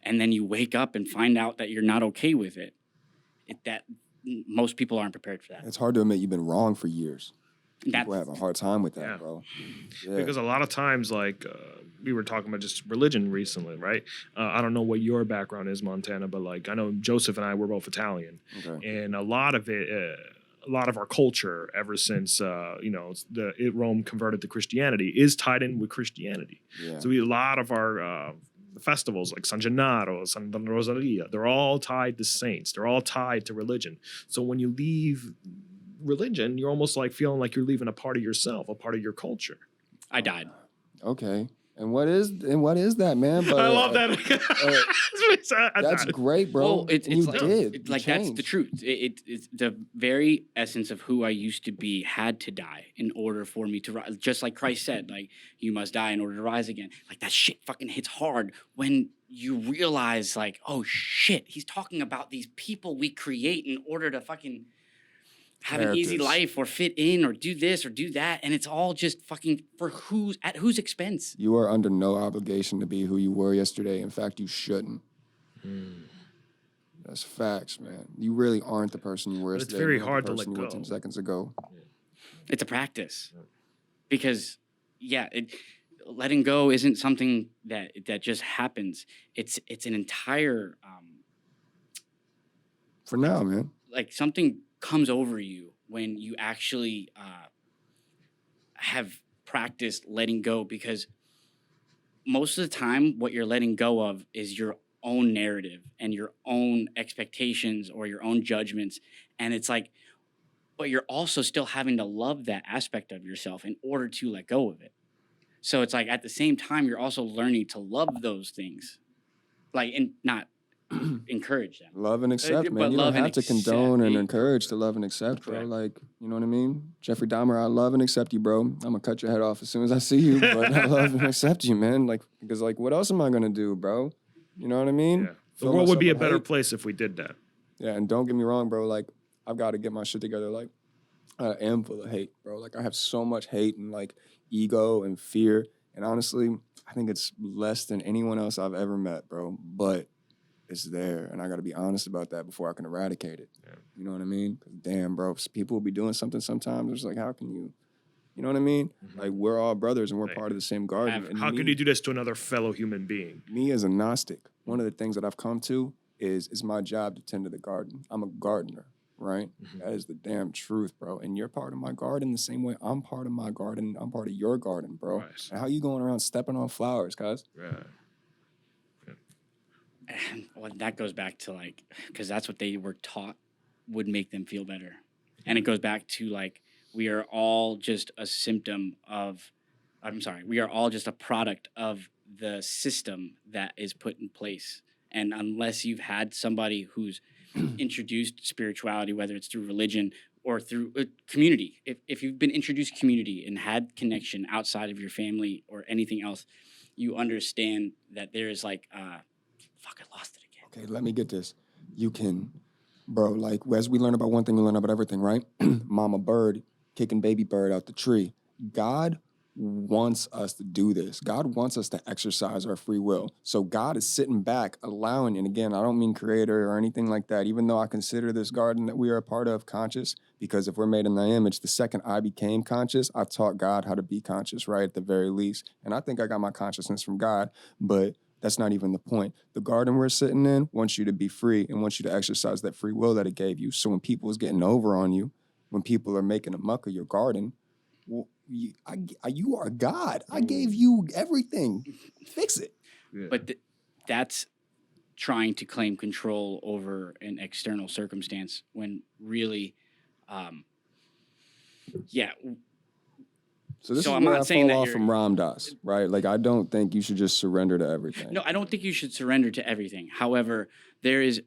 and then you wake up and find out that you're not okay with it, that most people aren't prepared for that. It's hard to admit you've been wrong for years. That's, People have a hard time with that, Yeah. bro. Yeah. because a lot of times, like we were talking about just religion recently, right? I don't know what your background is, Montana, but like I know Joseph and I were both Italian, Okay. and a lot of it. A lot of our culture, ever since Rome converted to Christianity, is tied in with Christianity. Yeah. So a lot of our festivals, like San Gennaro, San Rosalia, they're all tied to saints. They're all tied to religion. So when you leave religion, you're almost like feeling like you're leaving a part of yourself, a part of your culture. I died. Okay. And what is that, man? But, I love that. That's great, bro. Well, it's And you like, did. It's You like that's the changed. truth. It's the very essence of who I used to be had to die in order for me to rise. Just like Christ said, like you must die in order to rise again. Like that shit fucking hits hard when you realize, like, oh shit, he's talking about these people we create in order to fucking have an easy Characters. life or fit in or do this or do that, and it's all just fucking at whose expense? You are under no obligation to be who you were yesterday. In fact, you shouldn't. That's facts, man. You really aren't the person you were But it's yesterday. very You're not the hard to person let you were go. 10 seconds ago. It's a practice because letting go isn't something that just happens. It's an entire For now, man. like something comes over you when you actually have practiced letting go, because most of the time what you're letting go of is your own narrative and your own expectations or your own judgments, and it's like, but you're also still having to love that aspect of yourself in order to let go of it. So it's like at the same time you're also learning to love those things, like, and not encourage them. Love and accept, but man. You don't love and have to accept, condone and yeah. encourage to love and accept, bro. Correct. Like, you know what I mean? Jeffrey Dahmer, I love and accept you, bro. I'm gonna cut your head off as soon as I see you, but I love and accept you, man. Like, because like, what else am I gonna do, bro? You know what I mean? Yeah. The Fill world would be a myself with better hate. place if we did that. Yeah, and don't get me wrong, bro. Like, I've got to get my shit together. Like, I am full of hate, bro. Like, I have so much hate and like ego and fear. And honestly, I think it's less than anyone else I've ever met, bro. But it's there, and I got to be honest about that before I can eradicate it. Yeah. You know what I mean? 'Cause damn, bro, people will be doing something sometimes. It's like, how can you? You know what I mean? Like, we're all brothers and we're Right. part of the same garden. And How me, could you do this to another fellow human being? me as a Gnostic, one of the things that I've come to is it's my job to tend to the garden. I'm a gardener, right? That is the damn truth, bro. And you're part of my garden the same way I'm part of my garden. I'm part of your garden, bro. Nice. And how you going around stepping on flowers, cuz? Right. And well, that goes back to like, because that's what they were taught would make them feel better. And it goes back to like, we are all just a symptom of, we are all just a product of the system that is put in place. And unless you've had somebody who's introduced spirituality, whether it's through religion or through community, if you've been introduced community and had connection outside of your family or anything else, you understand that there is like, fuck, I lost it again. Okay, let me get this. You can, bro, like as we learn about one thing, we learn about everything, right? Mama bird kicking baby bird out the tree. God wants us to do this. God wants us to exercise our free will. So God is sitting back, allowing, and again, I don't mean creator or anything like that, even though I consider this garden that we are a part of conscious, because if we're made in thy image, the second I became conscious, I've taught God how to be conscious, right, at the very least. And I think I got my consciousness from God, but that's not even the point. The garden we're sitting in wants you to be free and wants you to exercise that free will that it gave you. So when people is getting over on you, when people are making a muck of your garden, well, you are God. I gave you everything. Fix it. Yeah. But that's trying to claim control over an external circumstance when really, yeah. So this So is I'm where not I saying fall that off you're- from Ram Dass, right? Like, I don't think you should just surrender to everything. No, I don't think you should surrender to everything. However, there is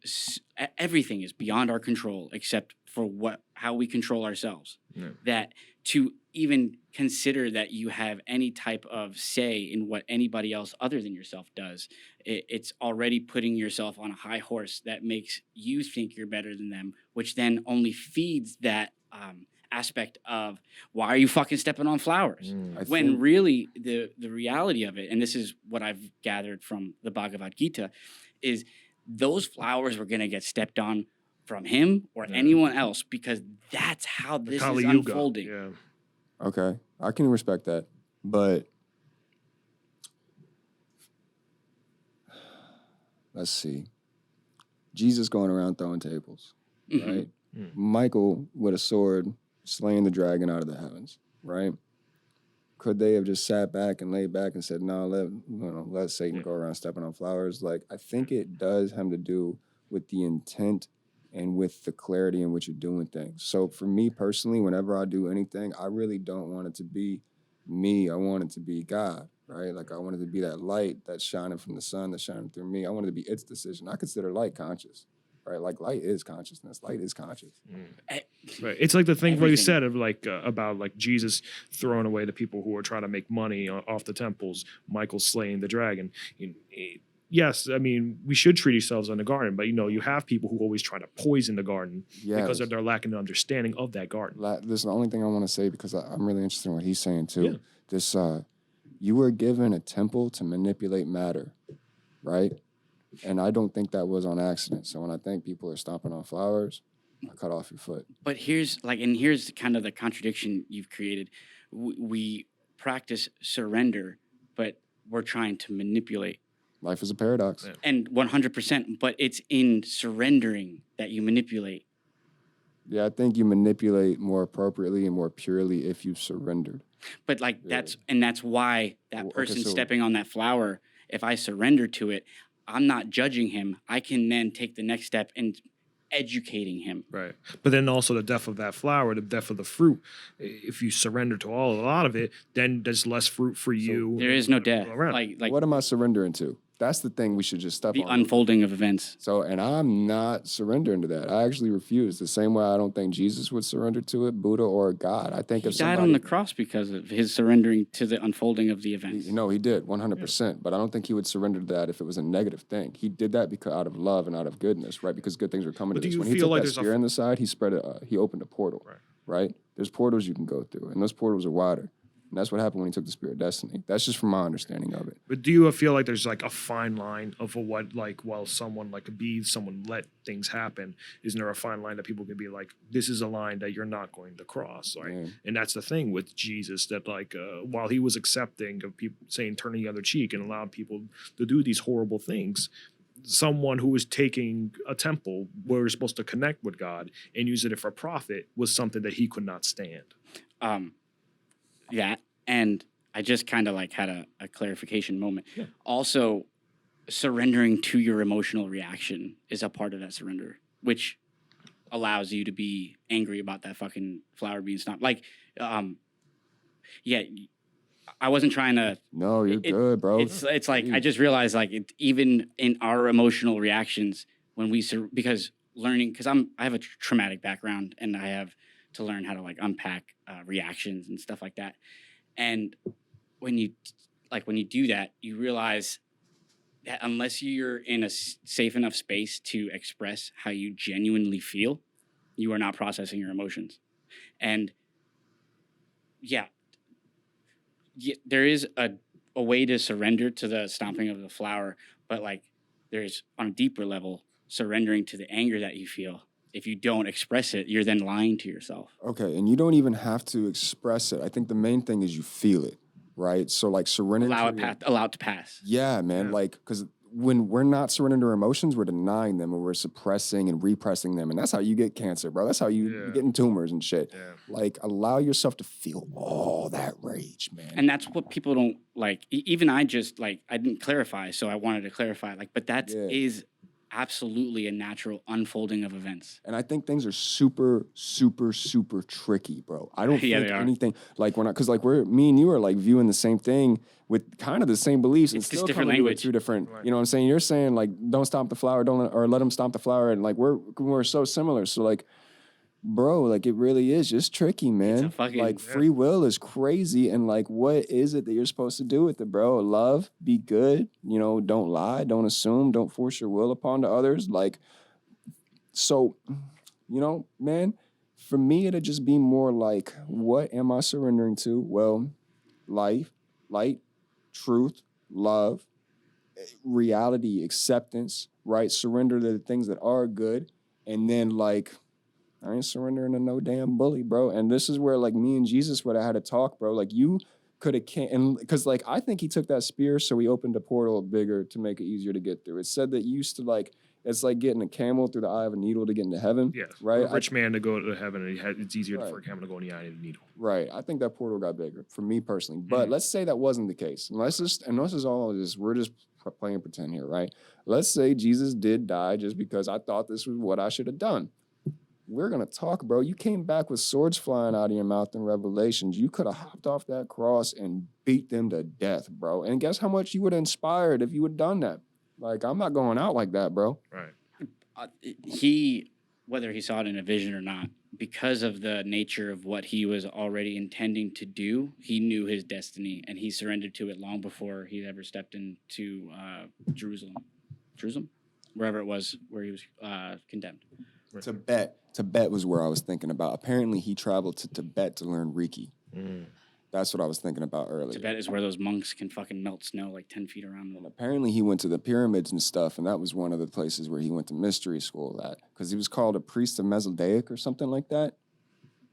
everything is beyond our control except for how we control ourselves. Yeah. That to even consider that you have any type of say in what anybody else other than yourself does, it's already putting yourself on a high horse that makes you think you're better than them, which then only feeds that aspect of why are you fucking stepping on flowers? When really the reality of it, and this is what I've gathered from the Bhagavad Gita, is those flowers were going to get stepped on from him or anyone else because that's how this Kali is Yuga, unfolding. Yeah. Okay, I can respect that, but let's see. Jesus going around throwing tables, right? Michael with a sword slaying the dragon out of the heavens, right? Could they have just sat back and laid back and said, "No, let Satan go around stepping on flowers"? Like, I think it does have to do with the intent and with the clarity in which you're doing things. So for me personally, whenever I do anything, I really don't want it to be me. I want it to be God, right? Like, I want it to be that light that's shining from the sun, that's shining through me. I want it to be its decision. I consider light conscious, right? Like, light is consciousness. Light is conscious. Right. It's like the thing where you Everything. said of like about like Jesus throwing away the people who are trying to make money off the temples, Michael slaying the dragon. Yes, I mean, we should treat ourselves in the garden, but you have people who always try to poison the garden because of their lack of understanding of that garden. This is the only thing I want to say because I'm really interested in what he's saying too. Yeah. This, you were given a temple to manipulate matter, right? And I don't think that was on accident. So when I think people are stomping on flowers, I cut off your foot. But here's kind of the contradiction you've created. We practice surrender, but we're trying to manipulate. Life is a paradox. Yeah. And 100%, but it's in surrendering that you manipulate. Yeah, I think you manipulate more appropriately and more purely if you've surrendered. But like Yeah. that's why that Well, okay, person so- stepping on that flower, if I surrender to it, I'm not judging him. I can then take the next step and educating him. Right. But then also the death of that flower, the death of the fruit. If you surrender to a lot of it, then there's less fruit for you. There is no death. around. Like What am I surrendering to? That's the thing we should just step the on. unfolding of events. So, and I'm not surrendering to that. I actually refuse. The same way I don't think Jesus would surrender to it, Buddha or God. I think He if died somebody, on the cross because of his surrendering to the unfolding of the events. No, he did 100%. But I don't think he would surrender to that if it was a negative thing. He did that because out of love and out of goodness, right? Because good things were coming But to do us. you When he feel took like that there's a spear in the side, he spread it. He opened a portal, right? There's portals you can go through, and those portals are wider. And that's what happened when he took the Spirit of Destiny. That's just from my understanding of it. But do you feel like there's like a fine line of what, like, while someone like someone let things happen, isn't there a fine line that people can be like, this is a line that you're not going to cross, right? Yeah. And that's the thing with Jesus, that like while he was accepting of people saying turning the other cheek and allowing people to do these horrible things, someone who was taking a temple where we're supposed to connect with God and using it for profit was something that he could not stand. That, and I just kind of like had a clarification moment. Yeah. Also, surrendering to your emotional reaction is a part of that surrender, which allows you to be angry about that fucking flower being stomped. Like, yeah, I wasn't trying to. No, you're It- good, bro. It's like I Jeez. just realized like even in our emotional reactions when we because I have a traumatic background and I have to learn how to like unpack reactions and stuff like that. And when you like when you do that, you realize that unless you're in a safe enough space to express how you genuinely feel, you are not processing your emotions. And yeah, there is a way to surrender to the stomping of the flower, but like there's on a deeper level surrendering to the anger that you feel. If you don't express it, you're then lying to yourself. Okay, and you don't even have to express it. I think the main thing is you feel it, right? So like surrender. Allow it to pass. Yeah, man. Yeah. Like, because when we're not surrendering to our emotions, we're denying them, or we're suppressing and repressing them, and that's how you get cancer, bro. That's how you're getting tumors and shit. Yeah. Like, allow yourself to feel all that rage, man. And that's what people don't like. Even I just like, I didn't clarify, so I wanted to clarify. Like, but that is absolutely a natural unfolding of events. And I think things are super, super, super tricky, bro. I don't think anything like because like me and you are like viewing the same thing with kind of the same beliefs and still different coming language. to two different. Right. You know what I'm saying? You're saying like don't stomp the flower, or let them stomp the flower, and like we're so similar. So like, bro, like it really is just tricky, man. Like free will is crazy, and like what is it that you're supposed to do with it, bro? Love, be good, you know, don't lie, don't assume, don't force your will upon to others. Like, so, you know, man, for me it'd just be more like, what am I surrendering to? Well, life, light, truth, love, reality, acceptance, right? Surrender to the things that are good, and then like, I ain't surrendering to no damn bully, bro. And this is where, like, me and Jesus would have had a talk, bro. Like, you could have and because, like, I think he took that spear, so he opened a portal bigger to make it easier to get through. It said that you used to, like, it's like getting a camel through the eye of a needle to get into heaven. Yeah, right. For a rich man to go to heaven, it's easier for a camel to go in the eye of a needle. Right. I think that portal got bigger for me personally. But let's say that wasn't the case. And this is all just we're just playing pretend here, right? Let's say Jesus did die just because I thought this was what I should have done. We're going to talk, bro. You came back with swords flying out of your mouth in Revelations. You could have hopped off that cross and beat them to death, bro. And guess how much you would have inspired if you had done that? Like, I'm not going out like that, bro. Right. Whether he saw it in a vision or not, because of the nature of what he was already intending to do, he knew his destiny, and he surrendered to it long before he ever stepped into Jerusalem, wherever it was where he was condemned. Right. Tibet was where I was thinking about. Apparently, he traveled to Tibet to learn Reiki. That's what I was thinking about earlier. Tibet is where those monks can fucking melt snow like 10 feet around them. And apparently, he went to the pyramids and stuff, and that was one of the places where he went to mystery school at, because he was called a priest of Mesoldaic or something like that.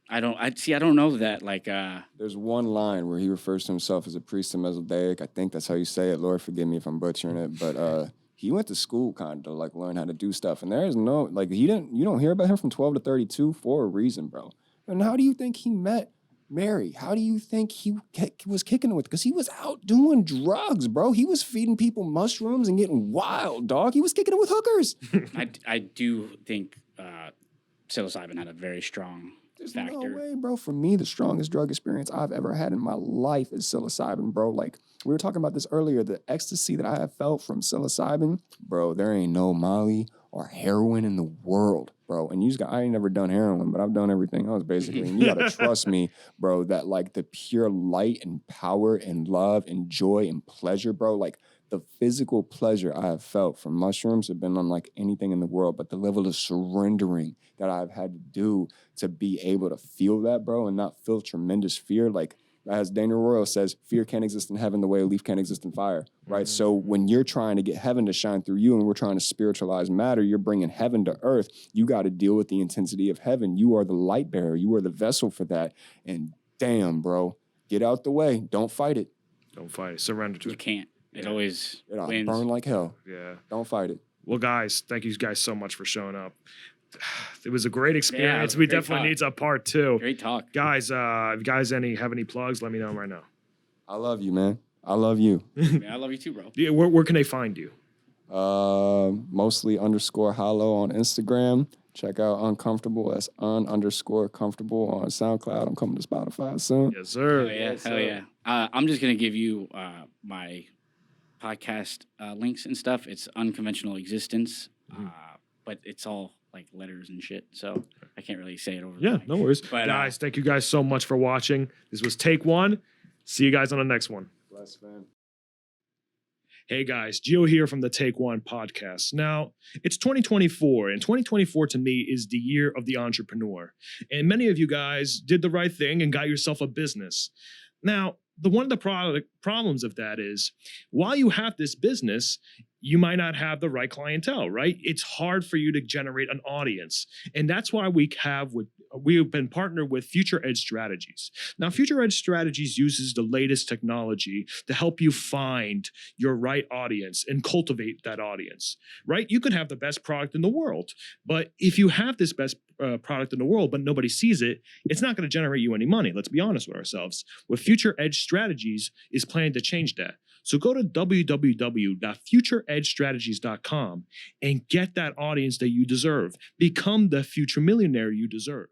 I don't know that. Like, there's one line where he refers to himself as a priest of Mesoldaic. I think that's how you say it. Lord, forgive me if I'm butchering it, but he went to school kind of to like learn how to do stuff. And there's no like you don't hear about him from 12 to 32 for a reason, bro. And how do you think he met Mary? How do you think he was kicking it with? Because he was out doing drugs, bro. He was feeding people mushrooms and getting wild, dog. He was kicking it with hookers. I do think psilocybin had a very strong factor. No way, bro. For me, the strongest drug experience I've ever had in my life is psilocybin, bro. Like, we were talking about this earlier, the ecstasy that I have felt from psilocybin, bro, there ain't no Molly or heroin in the world, bro. And I ain't never done heroin, but I've done everything else, basically. And you gotta trust me, bro, that, like, the pure light and power and love and joy and pleasure, bro, like, the physical pleasure I have felt from mushrooms have been unlike anything in the world, but the level of surrendering that I've had to do to be able to feel that, bro, and not feel tremendous fear. Like, as Daniel Royal says, fear can't exist in heaven the way a leaf can't exist in fire, right? So when you're trying to get heaven to shine through you and we're trying to spiritualize matter, you're bringing heaven to earth. You got to deal with the intensity of heaven. You are the light bearer. You are the vessel for that. And damn, bro, get out the way. Don't fight it. Don't fight it. Surrender to it. You can't. It always wins. Burn like hell. Yeah. Don't fight it. Well, guys, thank you guys so much for showing up. It was a great experience. We definitely need a part 2. Great talk. Guys, if you guys have any plugs, let me know right now. I love you, man. I love you. Man, I love you too, bro. Yeah, where can they find you? Mostly _hollow on Instagram. Check out Uncomfortable. That's _comfortable on SoundCloud. I'm coming to Spotify soon. Yes, sir. Hell yeah. I'm just going to give you my podcast links and stuff. It's Unconventional Existence, but it's all like letters and shit, so I can't really say it over. Yeah, no worries. But, guys, thank you guys so much for watching. This was Take One. See you guys on the next one. Bless, man. Hey guys, Gio here from the Take One podcast. Now, it's 2024, and 2024 to me is the year of the entrepreneur. And many of you guys did the right thing and got yourself a business. Now, one of the problems of that is while you have this business, you might not have the right clientele, right? It's hard for you to generate an audience. And that's why we have been partnered with Future Edge Strategies. Now, Future Edge Strategies uses the latest technology to help you find your right audience and cultivate that audience, right? You could have the best product in the world, but if you have this best product in the world, but nobody sees it, it's not going to generate you any money. Let's be honest with ourselves. With Future Edge Strategies is planning to change that. So go to www.futureedgestrategies.com and get that audience that you deserve. Become the future millionaire you deserve.